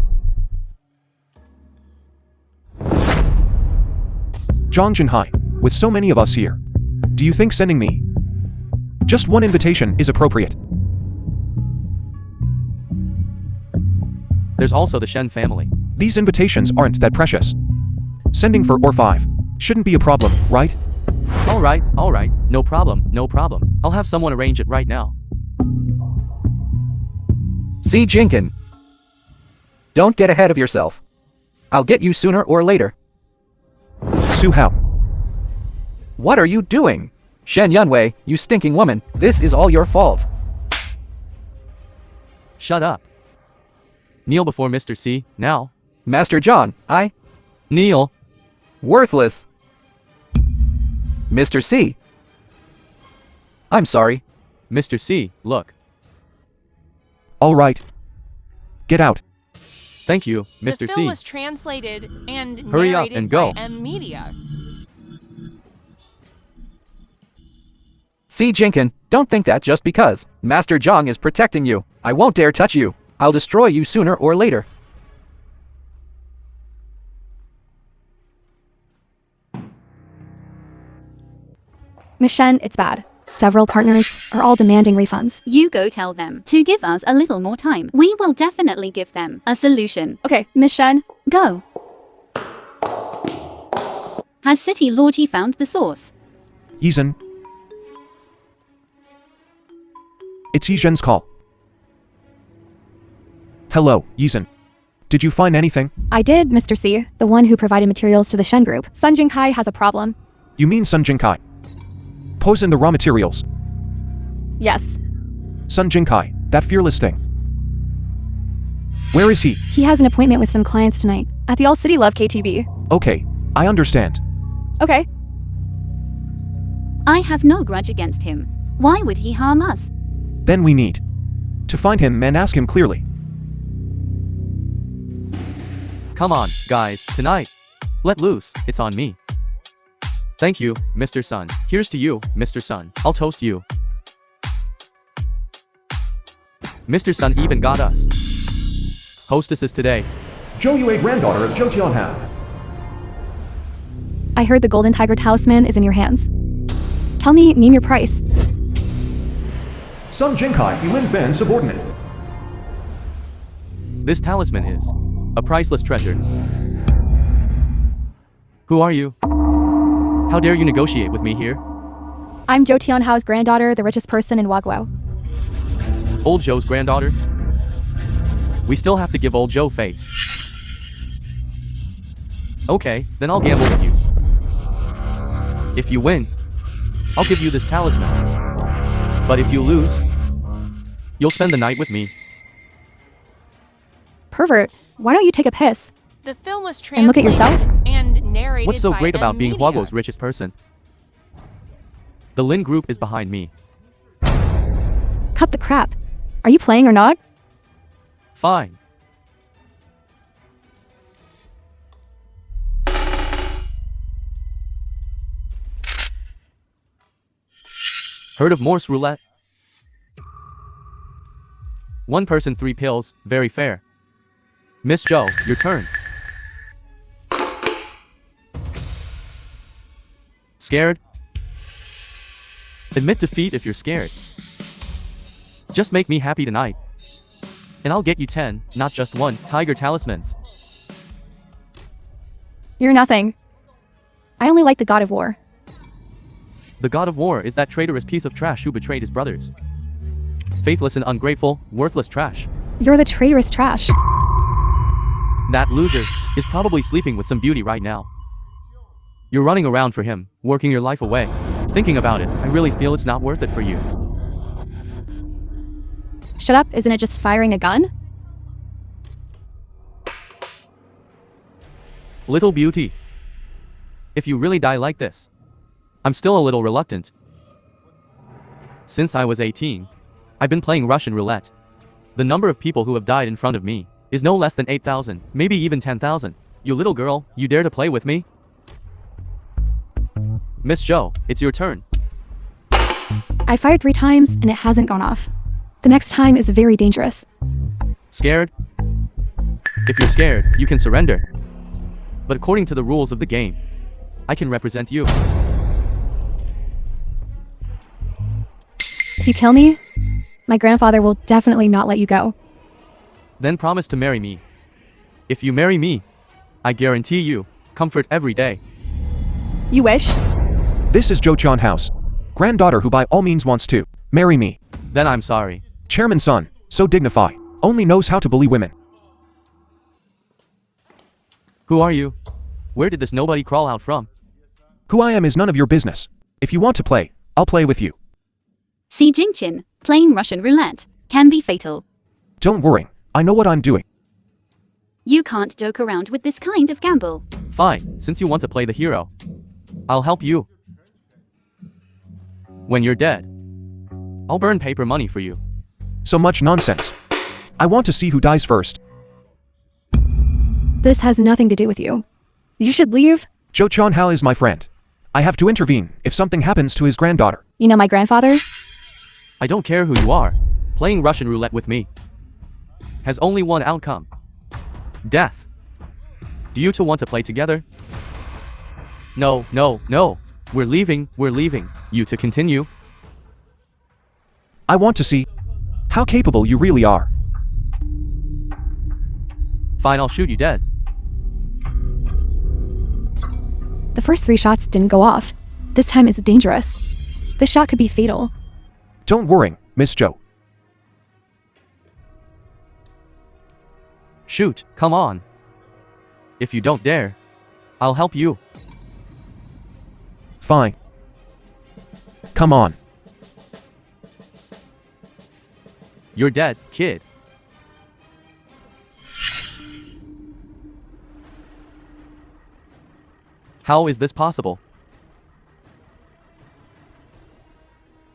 Zhang Jinhai, with so many of us here, do you think sending me just one invitation is appropriate? There's also the Shen family. These invitations aren't that precious. Sending 4 or 5 shouldn't be a problem, right? All right. No problem. I'll have someone arrange it right now. See, Jinkin. Don't get ahead of yourself. I'll get you sooner or later. Su Hao. What are you doing? Shen Yunwei, you stinking woman, this is all your fault. Shut up. Kneel before Mr. C, now. Master John, I... Kneel. Worthless. Mr. C. I'm sorry. Mr. C, look. All right. Get out. Thank you, Mr. The C. film was translated and Hurry up narrated and go. by M Media. See, Jinkin, don't think that just because Master Jiang is protecting you, I won't dare touch you. I'll destroy you sooner or later. Miss Shen, it's bad. Several partners are all demanding refunds. You go tell them to give us a little more time. We will definitely give them a solution. Okay, Miss Shen. Go. Has City Lorgy found the source? Yizhen. It's Yizhen's call. Hello, Yizhen. Did you find anything? I did, Mr. C, the one who provided materials to the Shen group. Sun Jingkai has a problem. You mean Sun Jingkai? Poison the raw materials. Yes. Sun Jingkai, that fearless thing. Where is he? He has an appointment with some clients tonight at the All City Love KTV. Okay, I understand. Okay. I have no grudge against him. Why would he harm us? Then we need to find him and ask him clearly. Come on, guys, tonight. Let loose, it's on me. Thank you, Mr. Sun. Here's to you, Mr. Sun. I'll toast you. Mr. Sun even got us hostesses today. Zhou Yue, granddaughter of Zhou Tianhao. I heard the Golden Tiger Talisman is in your hands. Tell me, name your price. Sun Jinkai, Yulin Fan subordinate. This talisman is a priceless treasure. Who are you? How dare you negotiate with me here? I'm Zhou Tianhao's granddaughter, the richest person in Huaguo. Old Zhou's granddaughter? We still have to give old Zhou face. Okay, then I'll gamble with you. If you win, I'll give you this talisman. But if you lose, you'll spend the night with me. Pervert, why don't you take a piss? The film was And look at translated yourself? and narrated What's so by great about M being Media. Huaguo's richest person? The Lin Group is behind me. Cut the crap. Are you playing or not? Fine. Heard of Morse roulette? One person, 3 pills, very fair. Miss Zhou, your turn. Scared? Admit defeat if you're scared. Just make me happy tonight. And I'll get you 10, not just 1, tiger talismans. You're nothing. I only like the god of war. The god of war is that traitorous piece of trash who betrayed his brothers. Faithless and ungrateful, worthless trash. You're the traitorous trash. That loser is probably sleeping with some beauty right now. You're running around for him, working your life away. Thinking about it, I really feel it's not worth it for you. Shut up, isn't it just firing a gun? Little beauty. If you really die like this, I'm still a little reluctant. Since I was 18, I've been playing Russian roulette. The number of people who have died in front of me is no less than 8,000, maybe even 10,000. You little girl, you dare to play with me? Miss Joe, it's your turn. I fired 3 times and it hasn't gone off. The next time is very dangerous. Scared? If you're scared, you can surrender. But according to the rules of the game, I can represent you. If you kill me, my grandfather will definitely not let you go. Then promise to marry me. If you marry me, I guarantee you comfort every day. You wish? This is Jiang House. Granddaughter who by all means wants to marry me. Then I'm sorry. Chairman's son, so dignified. Only knows how to bully women. Who are you? Where did this nobody crawl out from? Who I am is none of your business. If you want to play, I'll play with you. See Jingqin, playing Russian roulette can be fatal. Don't worry, I know what I'm doing. You can't joke around with this kind of gamble. Fine, since you want to play the hero, I'll help you. When you're dead, I'll burn paper money for you. So much nonsense. I want to see who dies first. This has nothing to do with you. You should leave. Jiang Hao is my friend. I have to intervene if something happens to his granddaughter. You know my grandfather? I don't care who you are. Playing Russian roulette with me has only one outcome. Death. Do you two want to play together? No, no, no. We're leaving. You to continue. I want to see how capable you really are. Fine, I'll shoot you dead. The first 3 shots didn't go off. This time is dangerous. This shot could be fatal. Don't worry, Miss Joe. Shoot, come on. If you don't dare, I'll help you. Fine. Come on. You're dead, kid. How is this possible?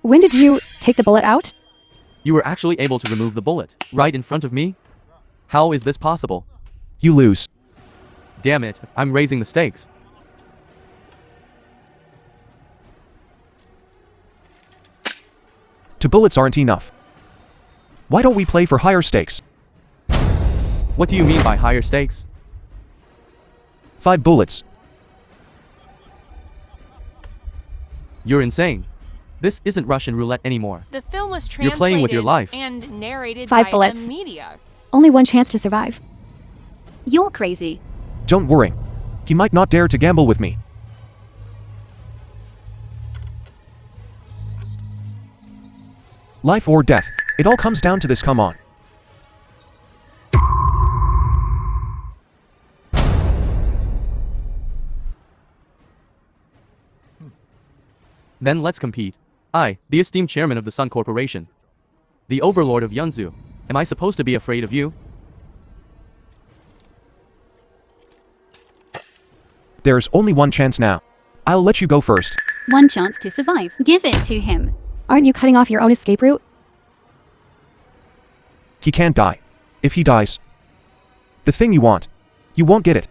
When did you take the bullet out? You were actually able to remove the bullet right in front of me? How is this possible? You lose. Damn it, I'm raising the stakes. Two bullets aren't enough. Why don't we play for higher stakes? What do you mean by higher stakes? 5 bullets. You're insane. This isn't Russian roulette anymore. The film was translated You're playing with your life. and narrated 5 by bullets. the media. Only one chance to survive. You're crazy. Don't worry. He might not dare to gamble with me. Life or death. It all comes down to this. Come on. Then let's compete. I, the esteemed chairman of the Sun Corporation, the overlord of Yunzu, am I supposed to be afraid of you? There's only one chance now. I'll let you go first. One chance to survive. Give it to him. Aren't you cutting off your own escape route? He can't die. If he dies, the thing you want, you won't get it.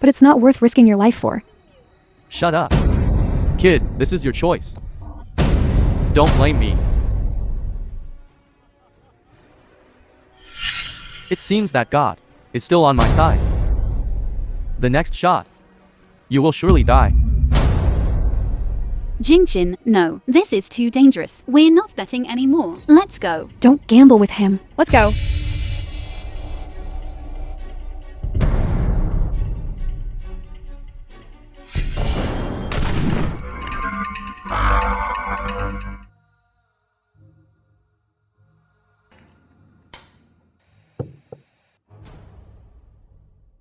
But it's not worth risking your life for. Shut up. Kid, this is your choice. Don't blame me. It seems that God is still on my side. The next shot, you will surely die. Jingjin, no, this is too dangerous. We're not betting anymore. Let's go. Don't gamble with him. Let's go.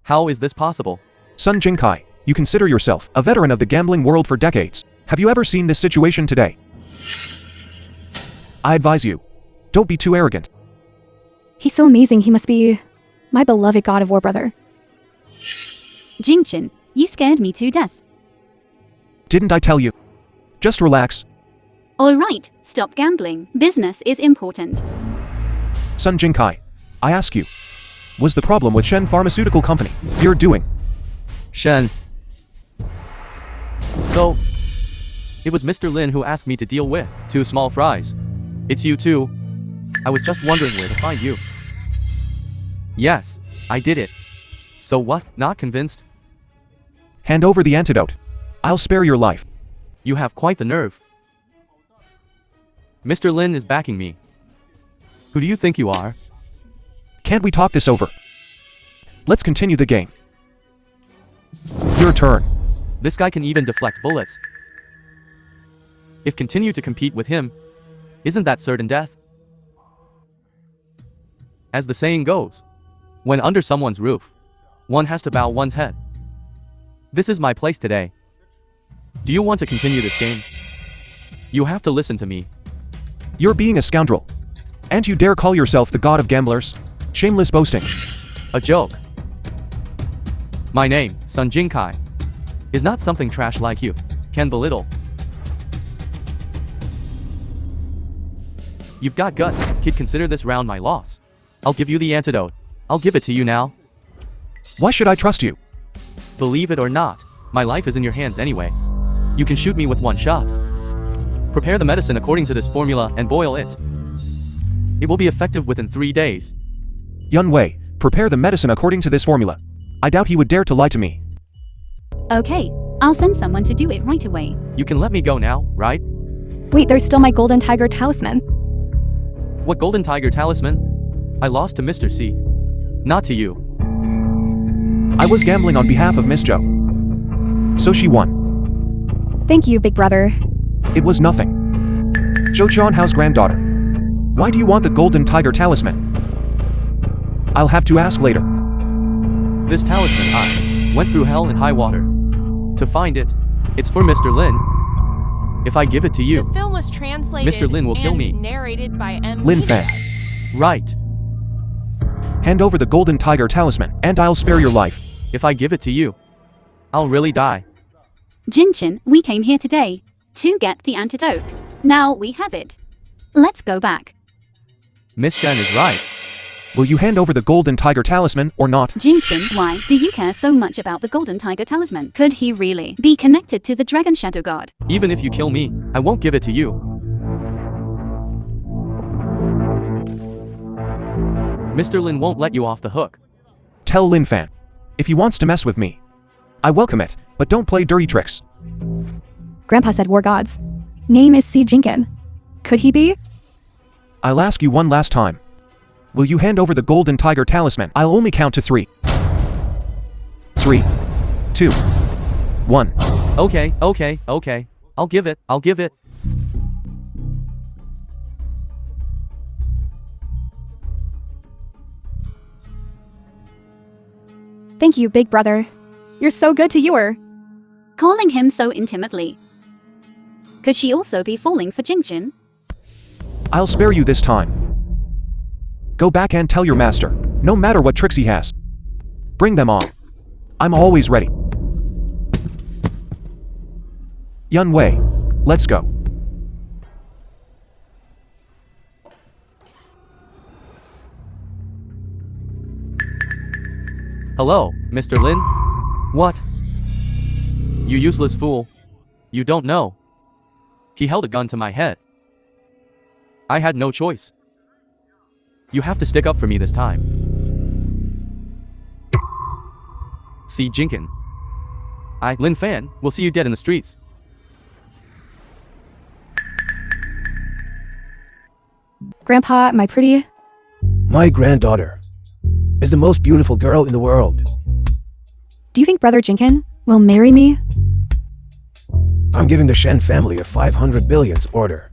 How is this possible? Sun Jinkai, you consider yourself a veteran of the gambling world for decades. Have you ever seen this situation today? I advise you, don't be too arrogant. He's so amazing, he must be my beloved God of War brother. Jingjin, you scared me to death. Didn't I tell you? Just relax. Alright, stop gambling. Business is important. Sun Jinkai, I ask you, was the problem with Shen Pharmaceutical Company you're doing? Shen. So, it was Mr. Lin who asked me to deal with 2 small fries. It's you too. I was just wondering where to find you. Yes, I did it. So what, not convinced? Hand over the antidote. I'll spare your life. You have quite the nerve. Mr. Lin is backing me. Who do you think you are? Can't we talk this over? Let's continue the game. Your turn. This guy can even deflect bullets. If continue to compete with him, isn't that certain death? As the saying goes, when under someone's roof, one has to bow one's head. This is my place today. Do you want to continue this game? You have to listen to me. You're being a scoundrel. And you dare call yourself the god of gamblers? Shameless boasting. A joke. My name, Sun Jinkai, is not something trash like you can belittle. You've got guts, kid. Consider this round my loss. I'll give you the antidote. I'll give it to you now. Why should I trust you? Believe it or not, my life is in your hands anyway. You can shoot me with 1 shot. Prepare the medicine according to this formula and boil it. It will be effective within 3 days. Yun Wei, prepare the medicine according to this formula. I doubt he would dare to lie to me. Okay, I'll send someone to do it right away. You can let me go now, right? Wait, there's still my golden tiger talisman. What golden tiger talisman? I lost to Mr. C. Not to you. I was gambling on behalf of Miss Zhou. So she won. Thank you, big brother. It was nothing. Zhou Qianhao's granddaughter. Why do you want the golden tiger talisman? I'll have to ask later. This talisman, I went through hell and high water to find it. It's for Mr. Lin. If I give it to you, The film was translated Mr. Lin will kill and me. narrated by M. Lin Fan, right. hand over the golden tiger talisman, and I'll spare your life. If I give it to you, I'll really die. Jingjin, we came here today to get the antidote. Now we have it. Let's go back. Miss Shen is right. Will you hand over the golden tiger talisman or not? Jingjin, why do you care so much about the golden tiger talisman? Could he really be connected to the dragon shadow god? Even if you kill me, I won't give it to you. Mr. Lin won't let you off the hook. Tell Lin Fan. If he wants to mess with me, I welcome it, but don't play dirty tricks. Grandpa said war gods. Name is Si Jinkin. Could he be? I'll ask you one last time. Will you hand over the golden tiger talisman? I'll only count to 3. 3, 2, 1. Okay. I'll give it. Thank you, big brother. You're so good to Yor. Calling him so intimately. Could she also be falling for Jingjin? I'll spare you this time. Go back and tell your master, no matter what tricks he has. Bring them on. I'm always ready. Yun Wei, let's go. Hello, Mr. Lin? What? You useless fool. You don't know. He held a gun to my head. I had no choice. You have to stick up for me this time. See Jinkin. Lin Fan, will see you dead in the streets. Grandpa, my pretty. My granddaughter is the most beautiful girl in the world. Do you think Brother Jinkin will marry me? I'm giving the Shen family a 500 billions order.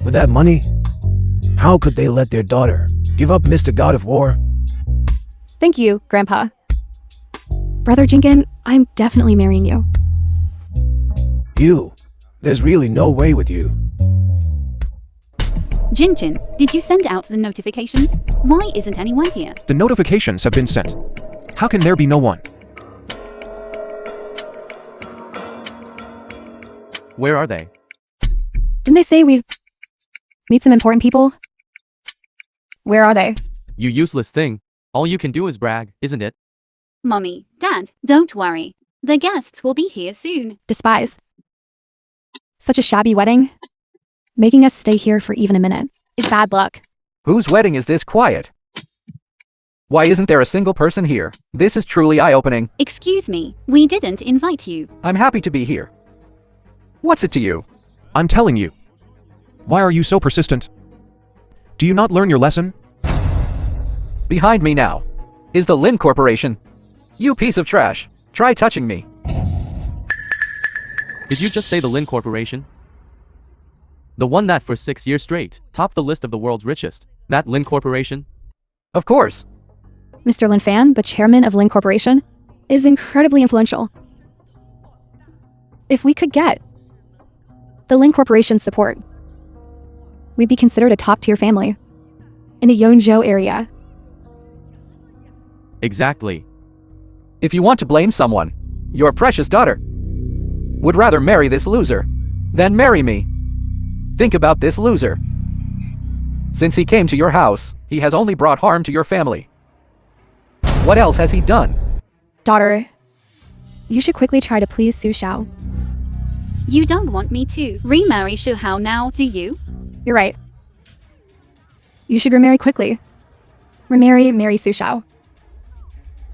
With that money, how could they let their daughter give up Mr. God of War? Thank you, Grandpa. Brother Jinkin, I'm definitely marrying you. You? There's really no way with you. Jinchin, did you send out the notifications? Why isn't anyone here? The notifications have been sent. How can there be no one? Where are they? Didn't they say we've meet some important people? Where are they? You useless thing. All you can do is brag, isn't it? Mommy, Dad, don't worry. The guests will be here soon. Despise. Such a shabby wedding. Making us stay here for even a minute is bad luck. Whose wedding is this quiet? Why isn't there a single person here? This is truly eye-opening. Excuse me, we didn't invite you. I'm happy to be here. What's it to you? I'm telling you. Why are you so persistent? Do you not learn your lesson? Behind me now is the Lin Corporation. You piece of trash. Try touching me. Did you just say the Lin Corporation? The one that for 6 years straight topped the list of the world's richest. That Lin Corporation? Of course. Mr. Lin Fan, the chairman of Lin Corporation, is incredibly influential. If we could get the Lin Corporation's support, we'd be considered a top-tier family in the Yeonjo area. Exactly. If you want to blame someone, your precious daughter would rather marry this loser than marry me. Think about this loser. Since he came to your house, he has only brought harm to your family. What else has he done? Daughter, you should quickly try to please Su Xiao. You don't want me to remarry Shu Hao now, do you? You're right. You should remarry quickly. Marry Su Xiao.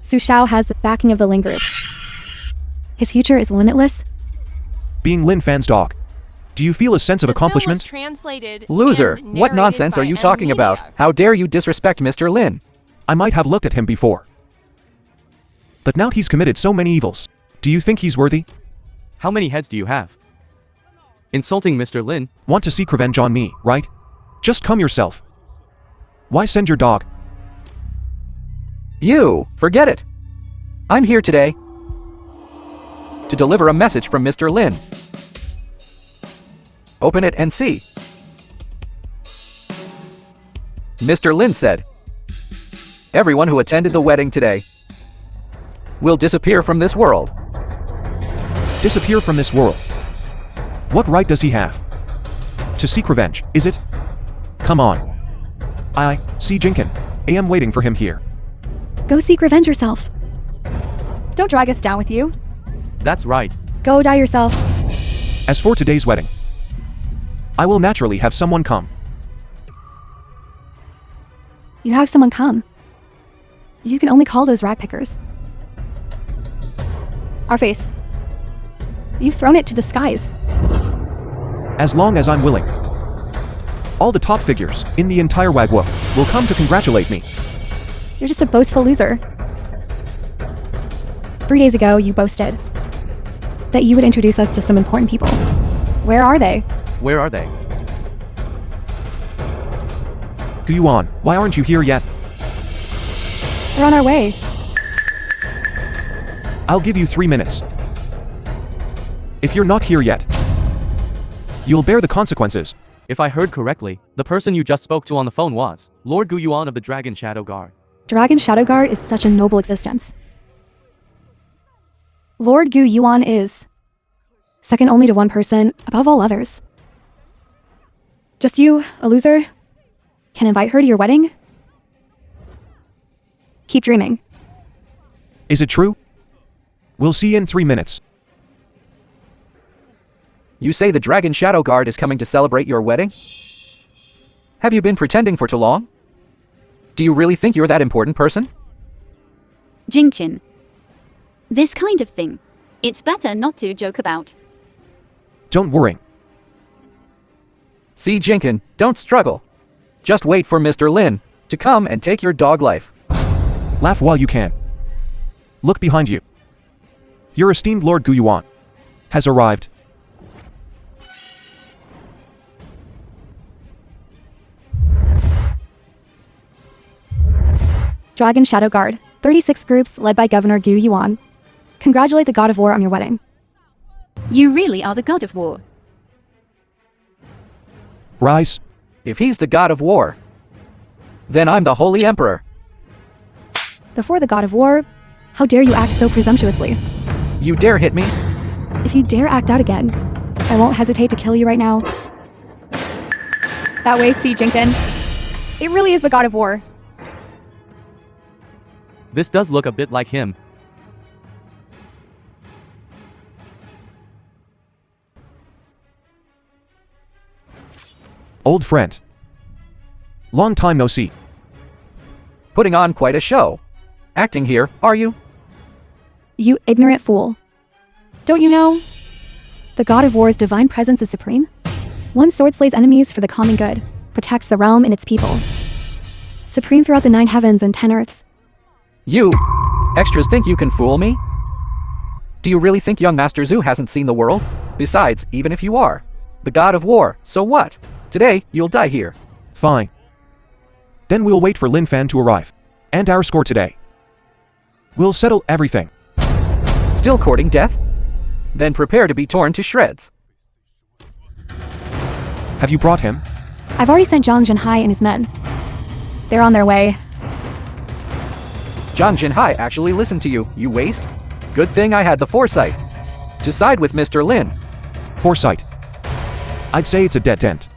Su Xiao has the backing of the Lin Group. His future is limitless. Being Lin Fan's dog. Do you feel a sense of The film was accomplishment? translated Loser, and what narrated nonsense by are you M. talking about? Media. How dare you disrespect Mr. Lin? I might have looked at him before. But now he's committed so many evils. Do you think he's worthy? How many heads do you have? Insulting Mr. Lin? Want to seek revenge on me, right? Just come yourself. Why send your dog? You, forget it. I'm here today to deliver a message from Mr. Lin. Open it and see. Mr. Lin said, everyone who attended the wedding today will disappear from this world. Disappear from this world. What right does he have? To seek revenge, is it? Come on. I, see Jinkin. I am waiting for him here. Go seek revenge yourself. Don't drag us down with you. That's right. Go die yourself. As for today's wedding, I will naturally have someone come. You have someone come. You can only call those rat pickers. Our face. You've thrown it to the skies. As long as I'm willing. All the top figures in the entire Wagwo will come to congratulate me. You're just a boastful loser. 3 days ago, you boasted that you would introduce us to some important people. Where are they? Where are they? Guyuan, why aren't you here yet? They're on our way. I'll give you 3 minutes. If you're not here yet, you'll bear the consequences. If I heard correctly, the person you just spoke to on the phone was Lord Gu Yuan of the Dragon Shadow Guard. Dragon Shadow Guard is such a noble existence. Lord Gu Yuan is second only to one person above all others. Just you, a loser, can invite her to your wedding? Keep dreaming. Is it true? We'll see in 3 minutes. You say the Dragon Shadow Guard is coming to celebrate your wedding? Have you been pretending for too long? Do you really think you're that important person? Jingchin. This kind of thing, it's better not to joke about. Don't worry. See, Jinkin, don't struggle. Just wait for Mr. Lin to come and take your dog life. Laugh while you can. Look behind you. Your esteemed Lord Gu Yuan has arrived. Dragon Shadow Guard, 36 groups led by Governor Gu Yuan. Congratulate the God of War on your wedding. You really are the god of war. Rise. If he's the god of war, then I'm the Holy Emperor. Before the God of War, how dare you act so presumptuously? You dare hit me? If you dare act out again, I won't hesitate to kill you right now. That way, see, Jinkin. It really is the God of War. This does look a bit like him. Old friend. Long time no see. Putting on quite a show. Acting here, are you? You ignorant fool. Don't you know? The God of War's divine presence is supreme. One sword slays enemies for the common good, protects the realm and its people. Supreme throughout the 9 heavens and 10 earths. You extras think you can fool me? Do you really think young Master Zhu hasn't seen the world? Besides, even if you are the God of War, so what? Today, you'll die here. Fine. Then we'll wait for Lin Fan to arrive. And our score today. We'll settle everything. Still courting death? Then prepare to be torn to shreds. Have you brought him? I've already sent Zhang Zhenhai and his men. They're on their way. Zhang Zhenhai actually listened to you, you waste. Good thing I had the foresight to side with Mr. Lin. Foresight. I'd say it's a dead end.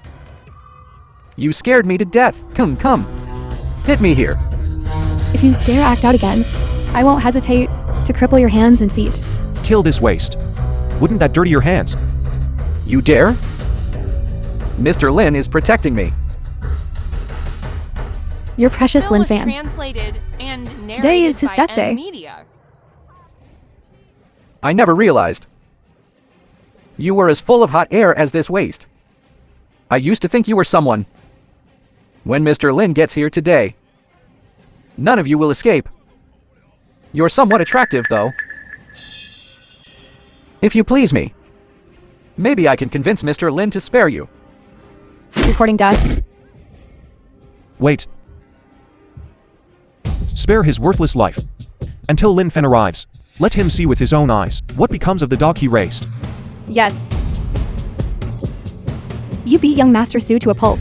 You scared me to death. Come. Hit me here. If you dare act out again, I won't hesitate to cripple your hands and feet. Kill this waste. Wouldn't that dirty your hands? You dare? Mr. Lin is protecting me. Your precious Bill Lin was Fan. translated and narrated Today is his by death M day. Media. I never realized you were as full of hot air as this waste. I used to think you were someone. When Mr. Lin gets here today, none of you will escape. You're somewhat attractive, though. If you please me, maybe I can convince Mr. Lin to spare you. Reporting death. Wait. Spare his worthless life. Until Lin Fan arrives. Let him see with his own eyes what becomes of the dog he raised. Yes. You beat young Master Su to a pulp.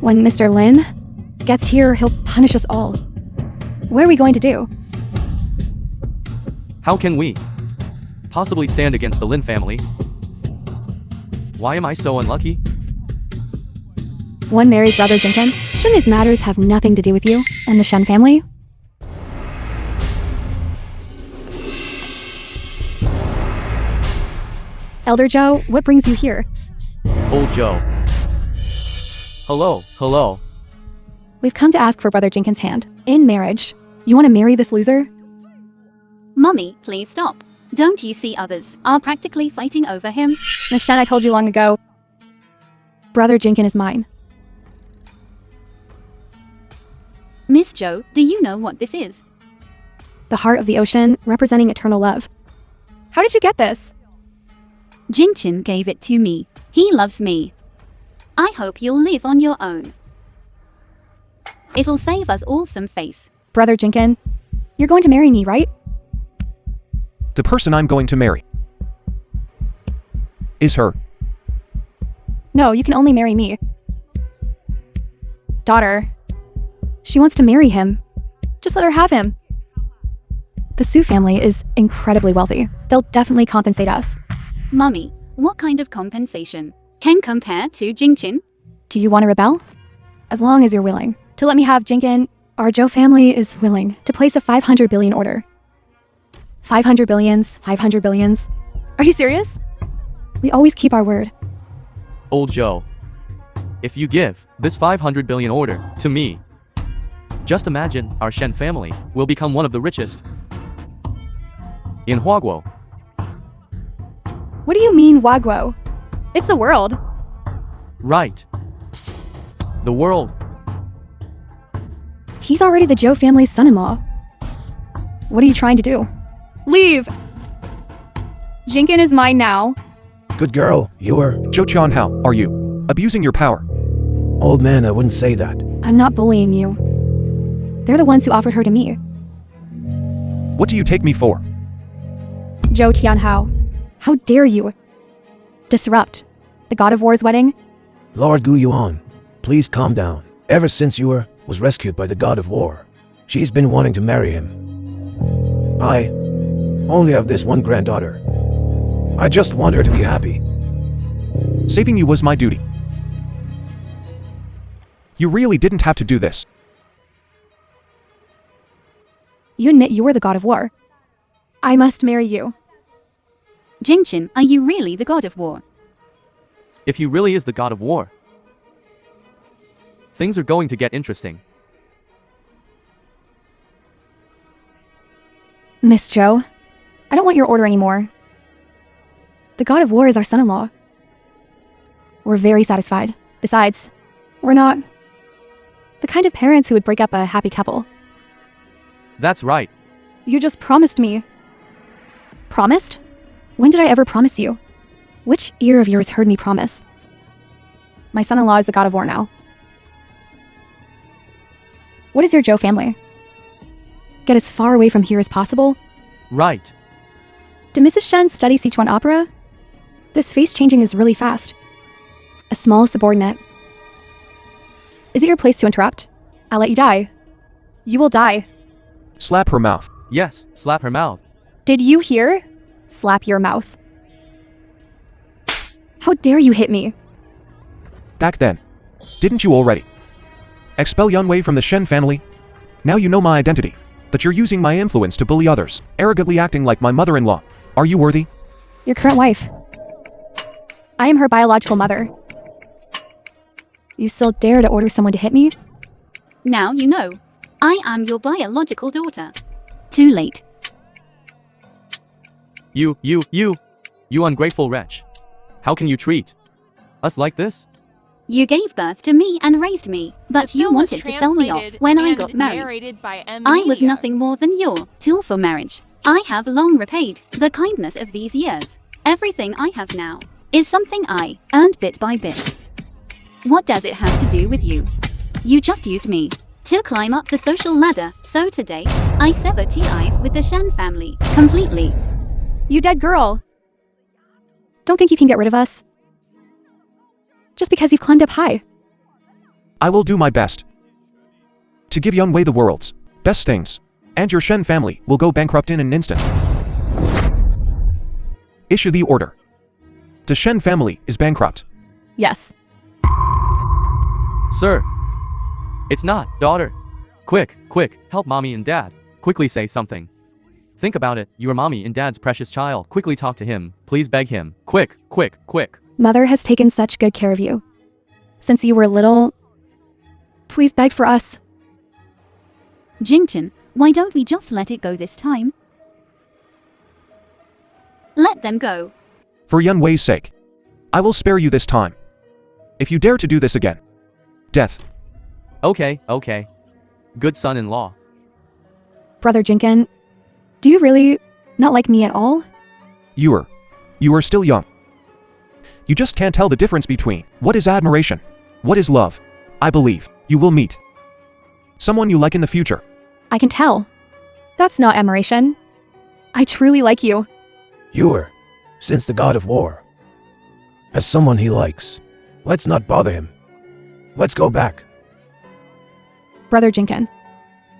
When Mr. Lin gets here, he'll punish us all. What are we going to do? How can we possibly stand against the Lin family? Why am I so unlucky? One married brother Jinkin. Shouldn't his matters have nothing to do with you and the Shen family? Elder Zhou, what brings you here? Old Joe. Hello. We've come to ask for Brother Jinkin's hand. In marriage. You want to marry this loser? Mommy, please stop. Don't you see others are practically fighting over him? Miss Shen, I told you long ago. Brother Jinkin is mine. Miss Zhou, do you know what this is? The heart of the ocean, representing eternal love. How did you get this? Jingqin gave it to me. He loves me. I hope you'll live on your own. It'll save us all some face. Brother Jinkin, you're going to marry me, right? The person I'm going to marry is her. No, you can only marry me. Daughter. She wants to marry him. Just let her have him. The Su family is incredibly wealthy. They'll definitely compensate us. Mommy, what kind of compensation can compare to Jingqin? Do you want to rebel? As long as you're willing to let me have Jinkin, our Zhou family is willing to place a 500 billion order. 500 billions, 500 billions. Are you serious? We always keep our word. Old Joe. If you give this 500 billion order to me, just imagine our Shen family will become one of the richest in Huaguo. What do you mean, Wagwo? It's the world. Right. The world. He's already the Zhou family's son-in-law. What are you trying to do? Leave! Jinkin is mine now. Good girl, you are. Zhou Qian, how are you? Abusing your power. Old man, I wouldn't say that. I'm not bullying you. They're the ones who offered her to me. What do you take me for? Zhou Tianhao, how dare you disrupt the God of War's wedding? Lord Gu Yuan, please calm down. Ever since Yuer was rescued by the God of War, she's been wanting to marry him. I only have this one granddaughter. I just want her to be happy. Saving you was my duty. You really didn't have to do this. You admit you were the God of War. I must marry you. Jingqin, are you really the God of War? If he really is the God of War, things are going to get interesting. Miss Zhou, I don't want your order anymore. The God of War is our son-in-law. We're very satisfied. Besides, we're not the kind of parents who would break up a happy couple. That's right. You just promised me. Promised? When did I ever promise you? Which ear of yours heard me promise? My son-in-law is the God of War now. What is your Zhou family? Get as far away from here as possible? Right. Did Mrs. Shen study Sichuan opera? This face changing is really fast. A small subordinate. Is it your place to interrupt? I'll let you die. You will die. Slap her mouth. Yes, slap her mouth. Did you hear? Slap your mouth. How dare you hit me? Back then. Didn't you already? Expel Yunwei from the Shen family? Now you know my identity. But you're using my influence to bully others, arrogantly acting like my mother-in-law. Are you worthy? Your current wife. I am her biological mother. You still dare to order someone to hit me? Now you know. I am your biological daughter. Too late. You ungrateful wretch. How can you treat us like this? You gave birth to me and raised me, but you Film was wanted to sell me off translated when I and got married. narrated by M. I was Media. nothing more than your tool for marriage. I have long repaid the kindness of these years. Everything I have now is something I earned bit by bit. What does it have to do with you? You just used me to climb up the social ladder, so today, I sever ties with the Shen family completely. You dead girl. Don't think you can get rid of us. Just because you've climbed up high. I will do my best to give Yunwei the world's best things, and your Shen family will go bankrupt in an instant. Issue the order. The Shen family is bankrupt. Yes. Sir. It's not, daughter. Quick, help mommy and dad. Quickly say something. Think about it, you are mommy and dad's precious child. Quickly talk to him, please beg him. Quick. Mother has taken such good care of you. Since you were little, please beg for us. Jingqin, why don't we just let it go this time? Let them go. For Yunwei's sake, I will spare you this time. If you dare to do this again, death. Okay. Good son-in-law. Brother Jinkin, do you really not like me at all? You are still young. You just can't tell the difference between what is admiration, what is love. I believe you will meet someone you like in the future. I can tell. That's not admiration. I truly like you. Yuer, since the God of War, has someone he likes. Let's not bother him. Let's go back. Brother Jinkin,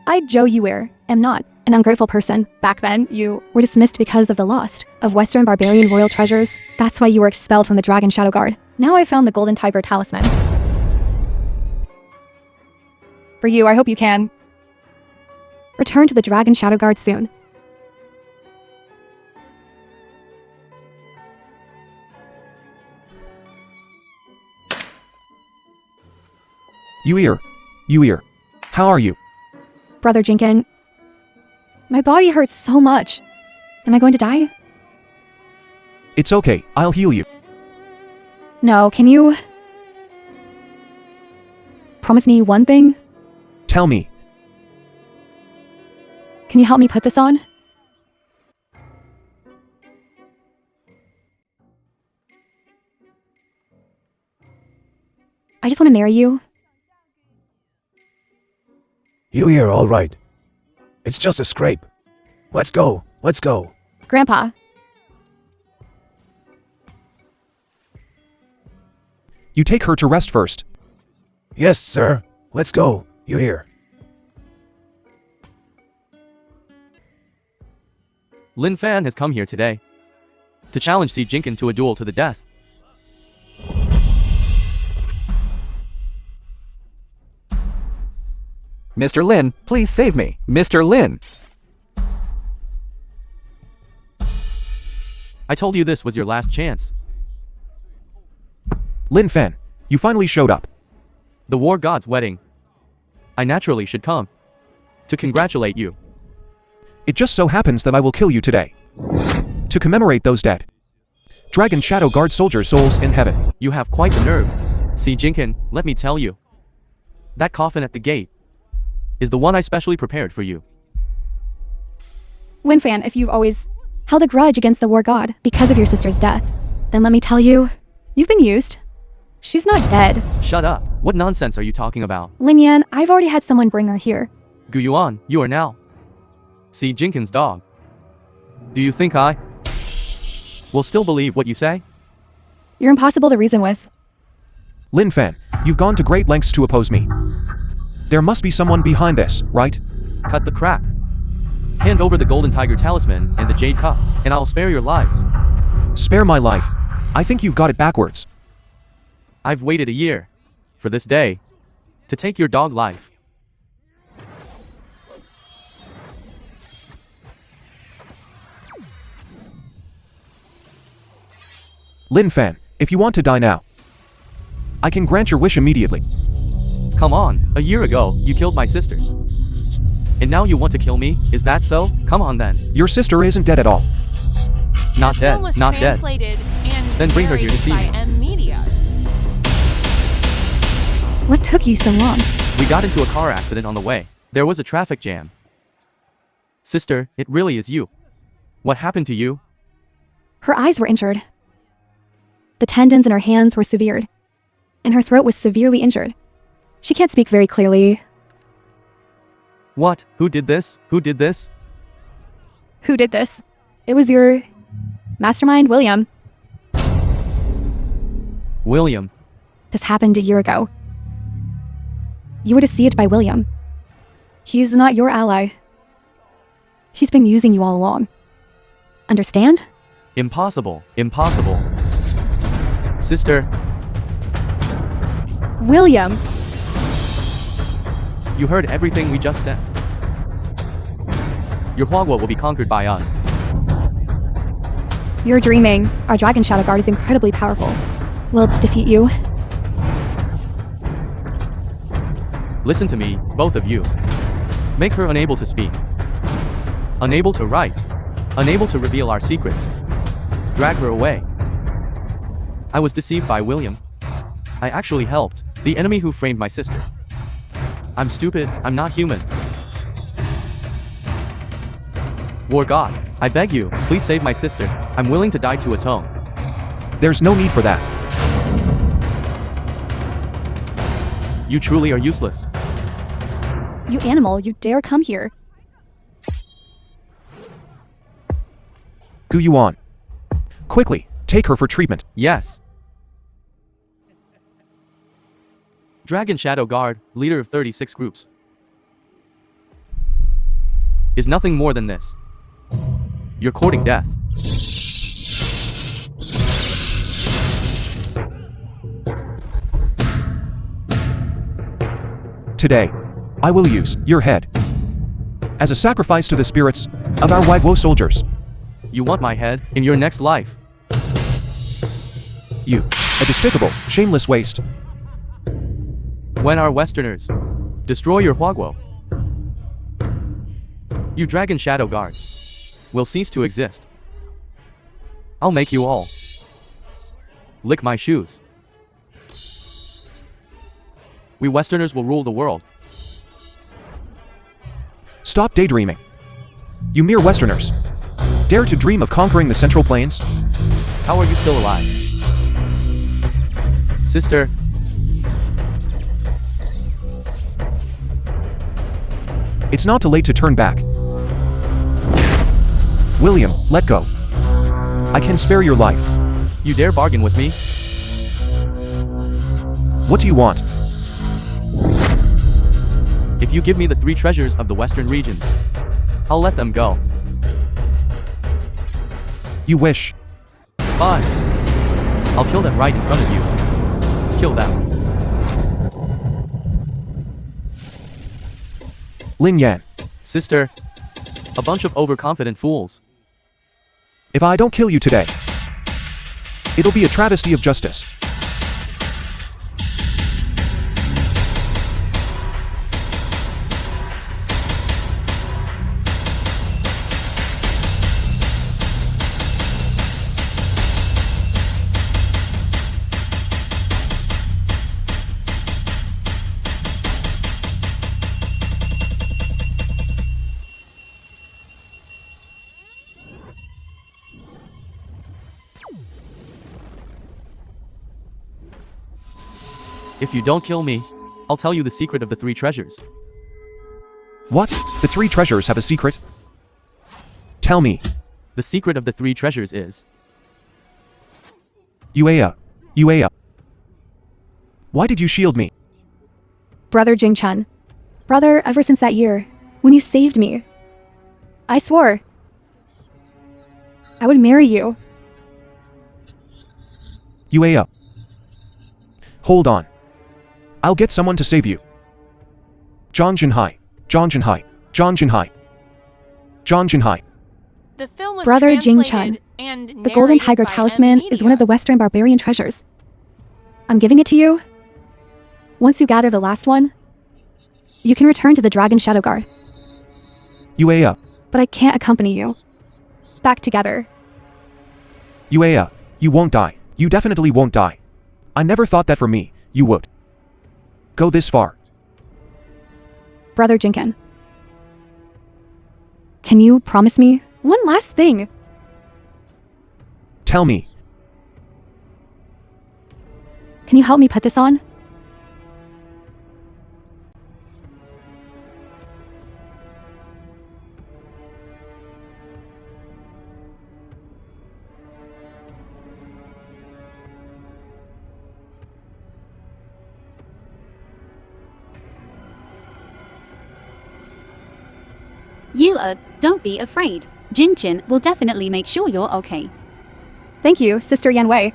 I, Zhou Yuer, am not an ungrateful person. Back then, you were dismissed because of the loss of Western barbarian royal treasures. That's why you were expelled from the Dragon Shadow Guard. Now I found the Golden Tiger Talisman. For you, I hope you can return to the Dragon Shadow Guard soon. Yuer, how are you? Brother Jinkin, my body hurts so much. Am I going to die? It's okay, I'll heal you. No, can you Promise me one thing? Tell me. Can you help me put this on? I just want to marry you. You here, all right. It's just a scrape. Let's go. Let's go. Grandpa, You take her to rest first. Yes, sir. Let's go. You here. Lin Fan has come here today to challenge Si Jinkin to a duel to the death. Mr. Lin, please save me. Mr. Lin. I told you this was your last chance. Lin Fan, you finally showed up. The war god's wedding. I naturally should come to congratulate you. It just so happens that I will kill you today. To commemorate those dead Dragon Shadow Guard soldiers' souls in heaven. You have quite the nerve. Si Jinkin, let me tell you. That coffin at the gate is the one I specially prepared for you. Winfan, if you've always held a grudge against the war god because of your sister's death, then let me tell you, you've been used. She's not dead. Shut up. What nonsense are you talking about? Lin Yan, I've already had someone bring her here. Gu Yuan, you are now Si Jinkin's dog. Do you think I will still believe what you say? You're impossible to reason with. Lin Fan, you've gone to great lengths to oppose me. There must be someone behind this, right? Cut the crap. Hand over the Golden Tiger Talisman and the Jade Cup, and I'll spare your lives. Spare my life. I think you've got it backwards. I've waited a year for this day to take your dog life. Lin Fan, if you want to die now, I can grant your wish immediately. Come on, a year ago, you killed my sister. And now you want to kill me? Is that so? Come on then. Your sister isn't dead at all. Not dead, Film was not dead. translated and Then bring her here to see narrated me. by M Media. What took you so long? We got into a car accident on the way. There was a traffic jam. Sister, it really is you. What happened to you? Her eyes were injured. The tendons in her hands were severed, and her throat was severely injured. She can't speak very clearly. What? Who did this? Who did this? Who did this? It was your mastermind, William. William. This happened a year ago. You were deceived by William. He's not your ally. He's been using you all along. Understand? Impossible. Impossible. Sister, William! you heard everything we just said. Your Huagua will be conquered by us. You're dreaming. Our Dragon Shadow Guard is incredibly powerful. We'll defeat you. Listen to me, both of you. Make her unable to speak. Unable to write. Unable to reveal our secrets. Drag her away. I was deceived by William. I actually helped the enemy who framed my sister. I'm stupid, I'm not human. War God, I beg you, please save my sister. I'm willing to die to atone. There's no need for that. You truly are useless. You animal, you dare come here. Gu Yuan. Quickly, take her for treatment. Yes. Dragon Shadow Guard, leader of 36 groups, is nothing more than this. You're courting death. Today, I will use your head as a sacrifice to the spirits of our Wagwo soldiers. You want my head in your next life. You, a despicable, shameless waste. When our Westerners destroy your Huagwo, you Dragon Shadow Guards will cease to exist. I'll make you all lick my shoes. We Westerners will rule the world. Stop daydreaming. You mere Westerners. Dare to dream of conquering the Central Plains? How are you still alive? Sister. It's not too late to turn back. William, let go. I can spare your life. You dare bargain with me? What do you want? If you give me the 3 treasures of the Western regions, I'll let them go. You wish. Fine. I'll kill them right in front of you. Kill them. Lin Yan. Sister. A bunch of overconfident fools. If I don't kill you today, it'll be a travesty of justice. If you don't kill me, I'll tell you the secret of the 3 treasures. What? The 3 treasures have a secret? Tell me. The secret of the 3 treasures is... Uea. Why did you shield me? Brother Jing-chun. Brother, ever since that year, when you saved me, I swore I would marry you. Uea. Hold on. I'll get someone to save you. Zhang Junhai. The film was Brother Jing-chun. translated and The Golden narrated Tiger by Talisman Evan is one of the Media. Western barbarian treasures. I'm giving it to you. Once you gather the last one, you can return to the Dragon Shadow Guard. Uea. But I can't accompany you. Back together. Uea. You won't die. You definitely won't die. I never thought that for me, you would go this far. Brother Jinken. Can you promise me one last thing? Tell me. Can you help me put this on? Don't be afraid. Jin will definitely make sure you're okay. Thank you, Sister Yan Wei.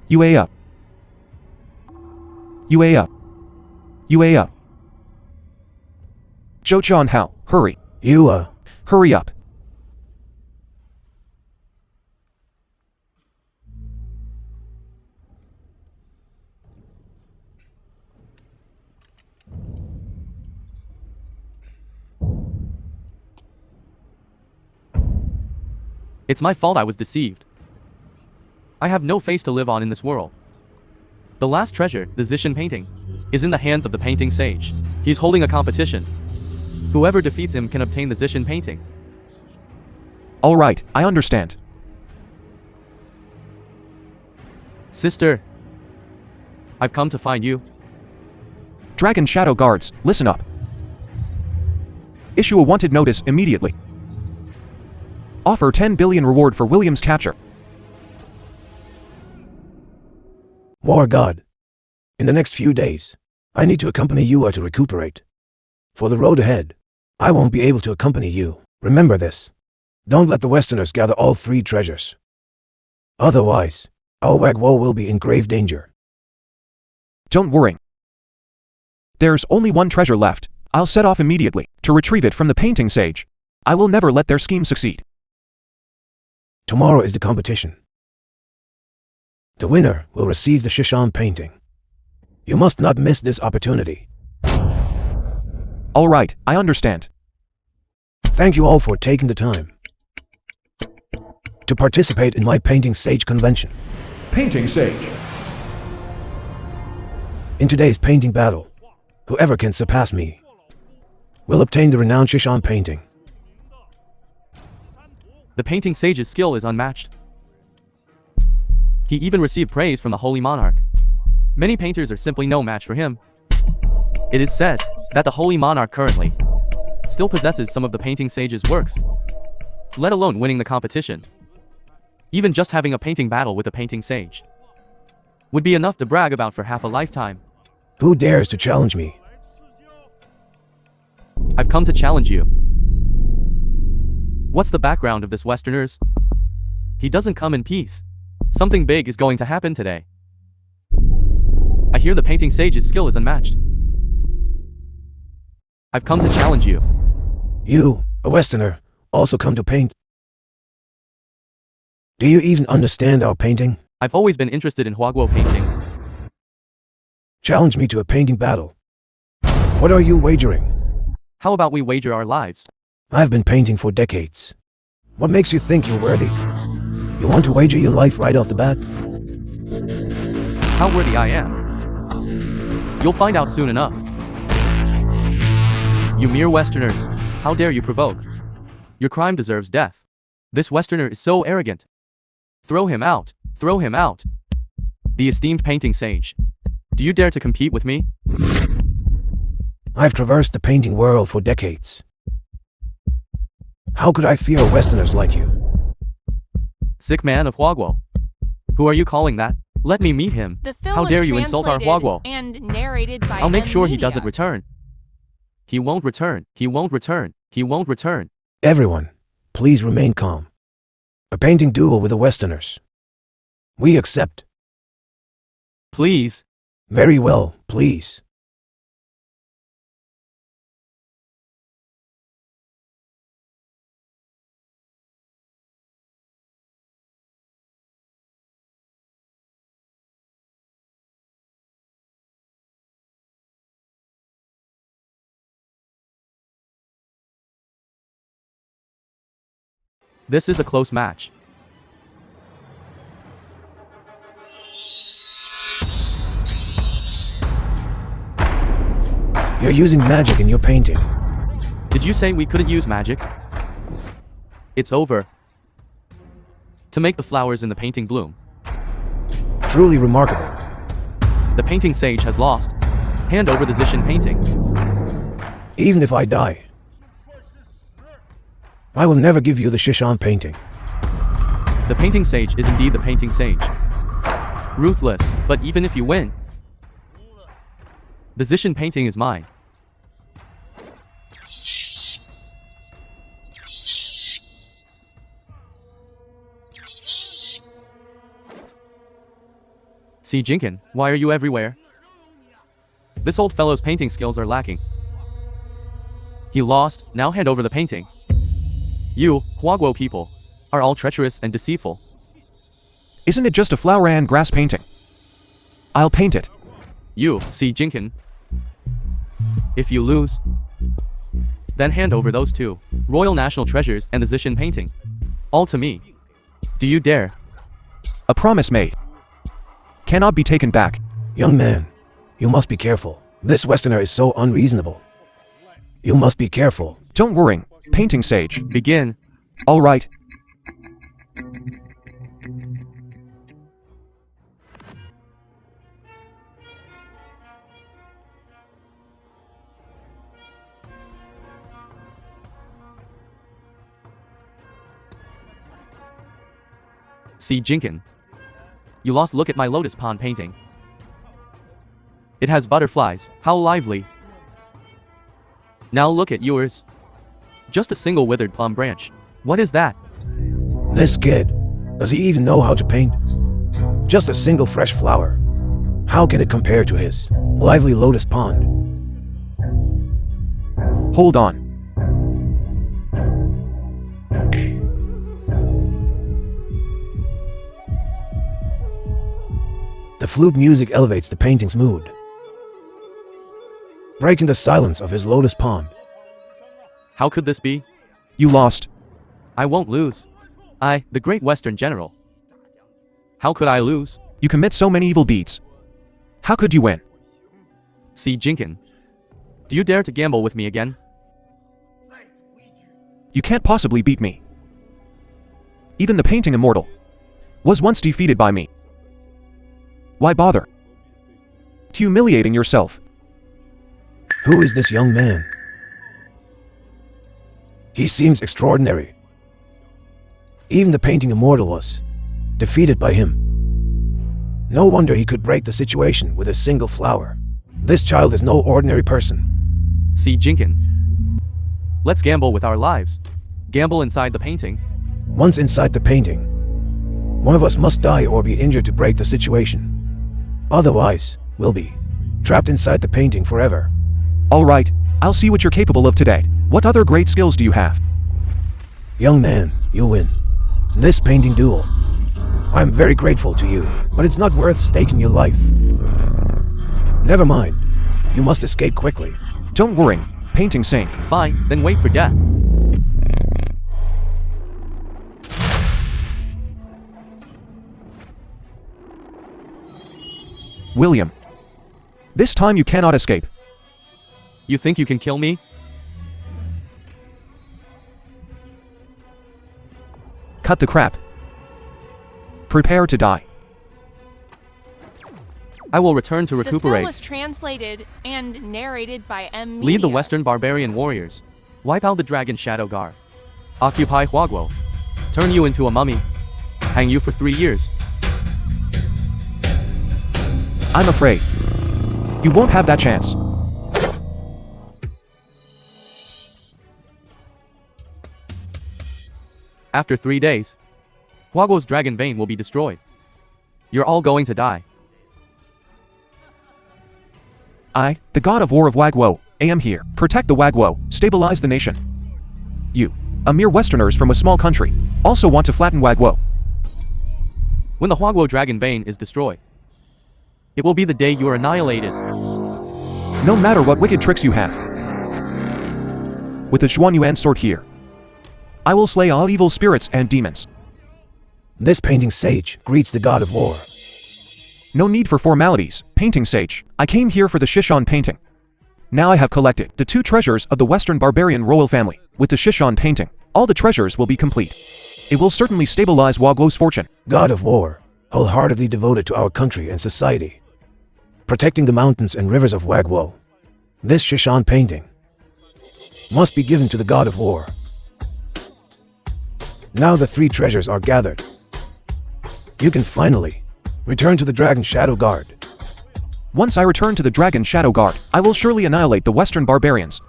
Uea. Zhou John Hao, hurry. Hurry up. It's my fault I was deceived. I have no face to live on in this world. The last treasure, the Zishan painting, is in the hands of the painting sage. He's holding a competition. Whoever defeats him can obtain the Zishan painting. All right, I understand. Sister, I've come to find you. Dragon Shadow Guards, listen up. Issue a wanted notice immediately. Offer 10 billion reward for William's capture. War God. In the next few days, I need to accompany you to recuperate. For the road ahead, I won't be able to accompany you. Remember this. Don't let the Westerners gather all 3 treasures. Otherwise, our Wagwo will be in grave danger. Don't worry. There's only one treasure left. I'll set off immediately to retrieve it from the painting sage. I will never let their scheme succeed. Tomorrow is the competition. The winner will receive the Shishan painting. You must not miss this opportunity. All right, I understand. Thank you all for taking the time to participate in my Painting Sage convention. Painting Sage. In today's painting battle, whoever can surpass me will obtain the renowned Shishan painting. The painting sage's skill is unmatched. He even received praise from the Holy Monarch. Many painters are simply no match for him. It is said that the Holy Monarch currently still possesses some of the painting sage's works, let alone winning the competition. Even just having a painting battle with a painting sage would be enough to brag about for half a lifetime. Who dares to challenge me? I've come to challenge you. What's the background of this Westerners? He doesn't come in peace. Something big is going to happen today. I hear the painting sage's skill is unmatched. I've come to challenge you. You, a Westerner, also come to paint? Do you even understand our painting? I've always been interested in Huaguo painting. Challenge me to a painting battle. What are you wagering? How about we wager our lives? I've been painting for decades. What makes you think you're worthy? You want to wager your life right off the bat? How worthy I am? You'll find out soon enough. You mere Westerners, how dare you provoke? Your crime deserves death. This Westerner is so arrogant. Throw him out, throw him out. The esteemed painting sage. Do you dare to compete with me? I've traversed the painting world for decades. How could I fear Westerners like you? Sick man of Huaguo. Who are you calling that? Let me meet him. The film How was dare you insult our translated Huaguo? and narrated by I'll make sure he media. doesn't return. He won't return. He won't return. He won't return. Everyone, please remain calm. A painting duel with the Westerners. We accept. Please. Very well, please. This is a close match. You're using magic in your painting. Did you say we couldn't use magic? It's over. To make the flowers in the painting bloom. Truly remarkable. The painting sage has lost. Hand over the Zishan painting. Even if I die, I will never give you the Shishan painting. The painting sage is indeed the painting sage. Ruthless, but even if you win, the Zishan painting is mine. See Jinkin, why are you everywhere? This old fellow's painting skills are lacking. He lost, now hand over the painting. You, Huaguo people, are all treacherous and deceitful. Isn't it just a flower and grass painting? I'll paint it. You, see Jinkin. If you lose, then hand over those two royal national treasures and the Zishan painting. All to me. Do you dare? A promise made. Cannot be taken back. Young man, you must be careful. This Westerner is so unreasonable. You must be careful. Don't worry, painting sage. Begin. All right. See Jinkin. You lost. Look at my lotus pond painting. It has butterflies. How lively. Now look at yours. Just a single withered plum branch. What is that? This kid, does he even know how to paint? Just a single fresh flower. How can it compare to his lively lotus pond? Hold on. The flute music elevates the painting's mood, breaking the silence of his lotus pond. How could this be? You lost. I won't lose. I, the great Western general. How could I lose? You commit so many evil deeds. How could you win? See, Jinkin. Do you dare to gamble with me again? You can't possibly beat me. Even the painting immortal was once defeated by me. Why bother? Humiliating yourself. Who is this young man? He seems extraordinary. Even the painting immortal was defeated by him. No wonder he could break the situation with a single flower. This child is no ordinary person. See, Jinkin. Let's gamble with our lives. Gamble inside the painting. Once inside the painting, one of us must die or be injured to break the situation. Otherwise, we'll be trapped inside the painting forever. All right, I'll see what you're capable of today. What other great skills do you have? Young man, you win this painting duel. I'm very grateful to you, but it's not worth staking your life. Never mind. You must escape quickly. Don't worry, painting saint. Fine, then wait for death. William. This time you cannot escape. You think you can kill me? Cut the crap. Prepare to die. I will return to The film recuperate. was translated and narrated by M. Media. Lead the Western barbarian warriors. Wipe out the dragon Shadow Guard. Occupy Huaguo. Turn you into a mummy. Hang you for 3 years. I'm afraid you won't have that chance. After 3 days, Huaguo's dragon vein will be destroyed. You're all going to die. I, the god of war of Wagwo, am here. Protect the Wagwo, stabilize the nation. You, a mere Westerners from a small country, also want to flatten Wagwo. When the Huaguo dragon vein is destroyed, it will be the day you are annihilated. No matter what wicked tricks you have. With the Xuanyuan sword here, I will slay all evil spirits and demons. This painting sage greets the god of war. No need for formalities, painting sage. I came here for the Shishan painting. Now I have collected the 2 treasures of the Western barbarian royal family. With the Shishan painting, all the treasures will be complete. It will certainly stabilize Wagwo's fortune. God of war, wholeheartedly devoted to our country and society, protecting the mountains and rivers of Wagwo. This Shishan painting must be given to the god of war. Now the 3 treasures are gathered. You can finally return to the Dragon Shadow Guard. Once I return to the Dragon Shadow Guard, I will surely annihilate the Western barbarians.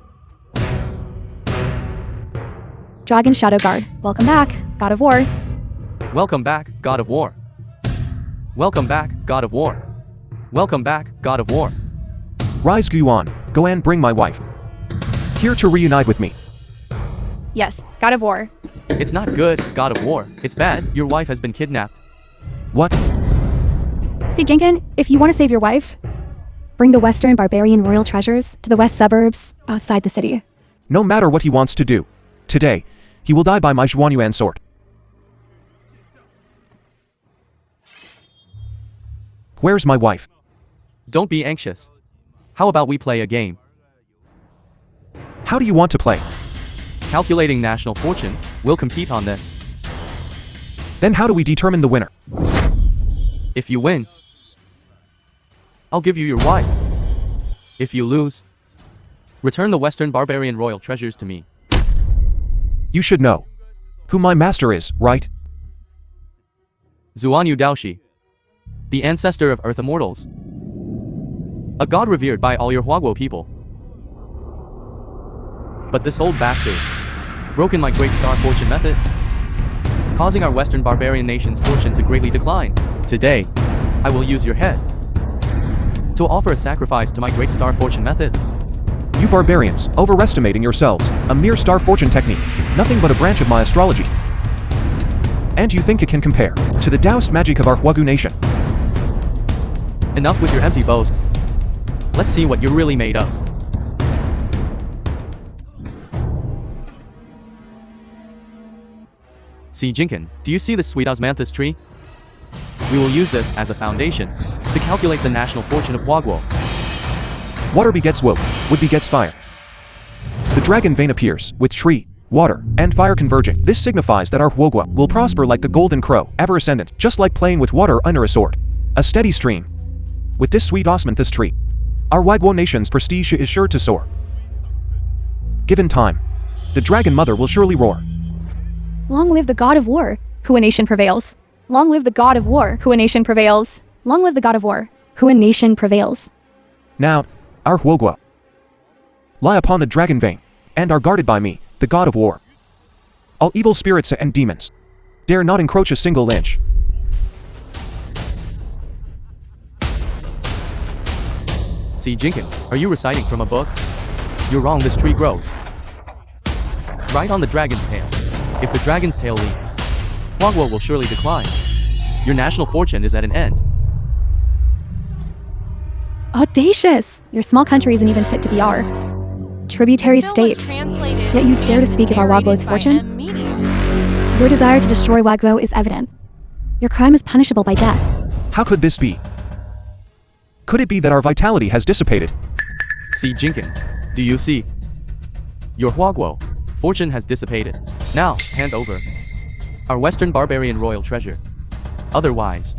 Dragon Shadow Guard, welcome back, God of War. Welcome back, God of War. Welcome back, God of War. Welcome back, God of War. Rise Guan, go and bring my wife here to reunite with me. Yes, God of War. It's not good, God of War. It's bad, your wife has been kidnapped. What? See, Ginkin, if you want to save your wife, bring the Western barbarian royal treasures to the west suburbs outside the city. No matter what he wants to do, today, he will die by my Xuanyuan sword. Where's my wife? Don't be anxious. How about we play a game? How do you want to play? Calculating national fortune, we'll compete on this. Then how do we determine the winner? If you win, I'll give you your wife. If you lose, return the Western barbarian royal treasures to me. You should know who my master is, right? Zuanyu Daoshi, the ancestor of Earth Immortals. A god revered by all your Huaguo people. But this old bastard broken my great star fortune method, causing our Western barbarian nation's fortune to greatly decline. Today, I will use your head to offer a sacrifice to my great star fortune method. You barbarians, overestimating yourselves, a mere star fortune technique, nothing but a branch of my astrology. And you think it can compare to the Taoist magic of our Huagu nation? Enough with your empty boasts. Let's see what you're really made of. See Jinkin, do you see this sweet osmanthus tree? We will use this as a foundation to calculate the national fortune of Huaguo. Water begets wood begets fire. The dragon vein appears, with tree, water, and fire converging. This signifies that our Huoguo will prosper like the golden crow, ever ascendant, just like playing with water under a sword. A steady stream. With this sweet osmanthus tree, our Huaguo nation's prestige is sure to soar. Given time, the dragon mother will surely roar. Long live the god of war, who a nation prevails. Long live the god of war, who a nation prevails. Long live the god of war, who a nation prevails. Now, our Huoguo lie upon the dragon vein, and are guarded by me, the god of war. All evil spirits and demons dare not encroach a single inch. See Jinkin, are you reciting from a book? You're wrong, this tree grows right on the dragon's tail. If the dragon's tail leaks, Huaguo will surely decline. Your national fortune is at an end. Audacious! Your small country isn't even fit to be our tributary Bill was state. translated Yet you dare to and speak of our narrated Huaguo's by fortune? M. Media. Your desire to destroy Huaguo is evident. Your crime is punishable by death. How could this be? Could it be that our vitality has dissipated? See Jinkin, do you see? Your Huaguo fortune has dissipated. Now, hand over our Western barbarian royal treasure. Otherwise,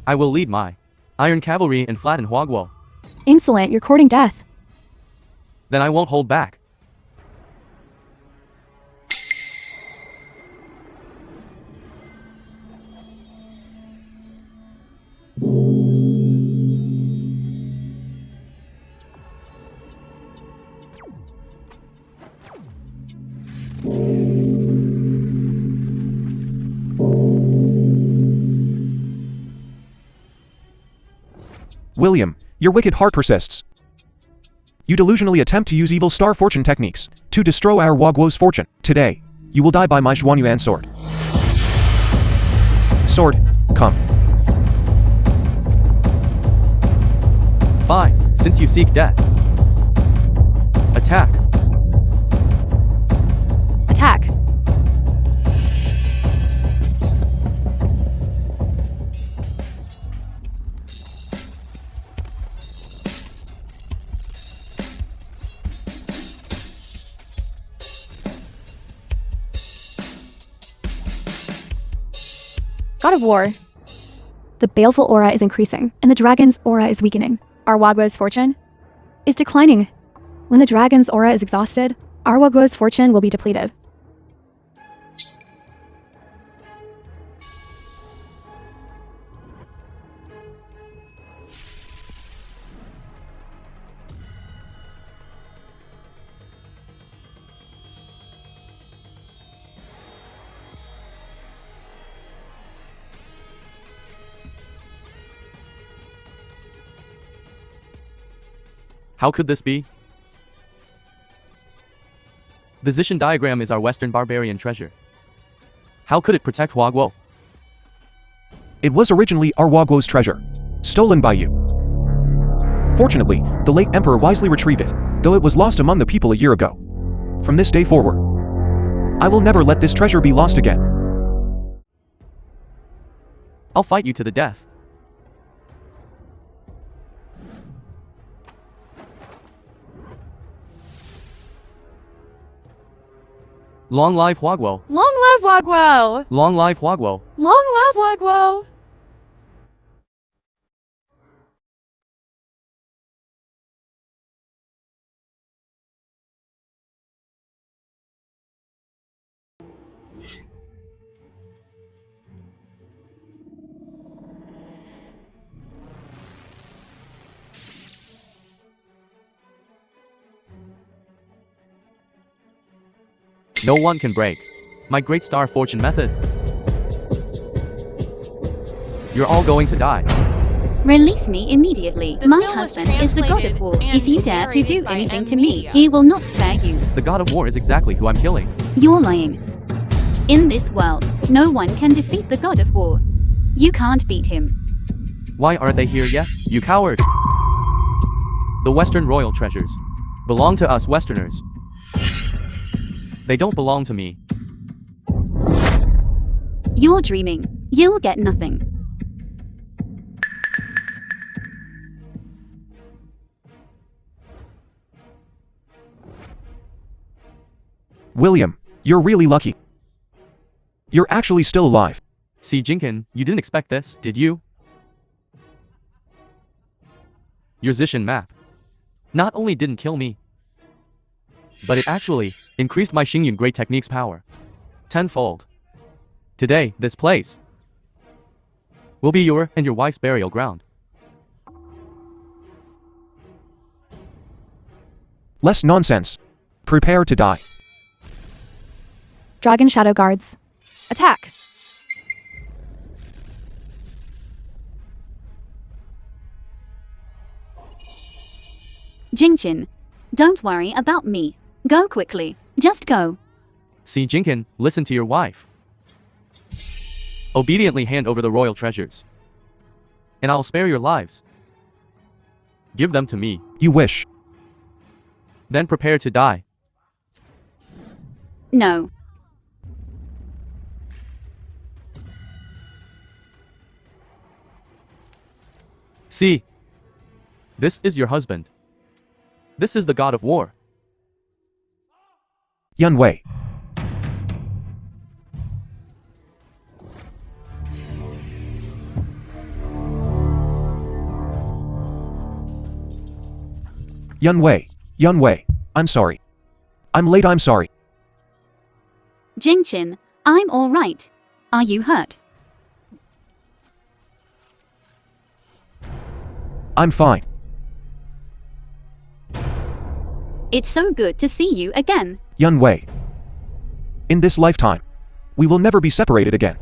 I will lead my iron cavalry and flatten Huaguo. Insolent, you're courting death. Then I won't hold back. William, your wicked heart persists. You delusionally attempt to use evil star fortune techniques to destroy our Huaguo's fortune. Today, you will die by my Zhuanyuan sword. Sword, come. Fine, since you seek death. Attack. Attack. God of War. The baleful aura is increasing, and the dragon's aura is weakening. Our Huaguo's fortune is declining. When the dragon's aura is exhausted, our Huaguo's fortune will be depleted. How could this be? The Zishan diagram is our Western barbarian treasure. How could it protect Huaguo? It was originally our Huaguo's treasure, stolen by you. Fortunately, the late emperor wisely retrieved it, though it was lost among the people a year ago. From this day forward, I will never let this treasure be lost again. I'll fight you to the death. Long live Huaguo! Long live Huaguo! Long live Huaguo! Long live Huaguo! No one can break my great star fortune method. You're all going to die. Release me immediately. The My film was husband is the god of war. translated If you and dare to do narrated by anything M. to me, Media. he will not spare you. The god of war is exactly who I'm killing. You're lying. In this world, no one can defeat the god of war. You can't beat him. Why aren't they here yet, you coward? The Western royal treasures belong to us Westerners. They don't belong to me. You're dreaming. You'll get nothing. William, you're really lucky. You're actually still alive. See, Jinkin, you didn't expect this, did you? Your Zishan map not only didn't kill me, but it actually increased my Xingyun Great Technique's power tenfold. Today, this place will be your and your wife's burial ground. Less nonsense. Prepare to die. Dragon Shadow Guards. Attack! Jingjin, don't worry about me. Go quickly. Just go. See, Jinkin, listen to your wife. Obediently hand over the royal treasures, and I'll spare your lives. Give them to me. You wish. Then prepare to die. No. See, this is your husband. This is the god of war. Yun Wei. Yun Wei. Yun Wei. I'm sorry. I'm late, I'm sorry. Jingjin, I'm all right. Are you hurt? I'm fine. It's so good to see you again. Yun Wei. In this lifetime, we will never be separated again.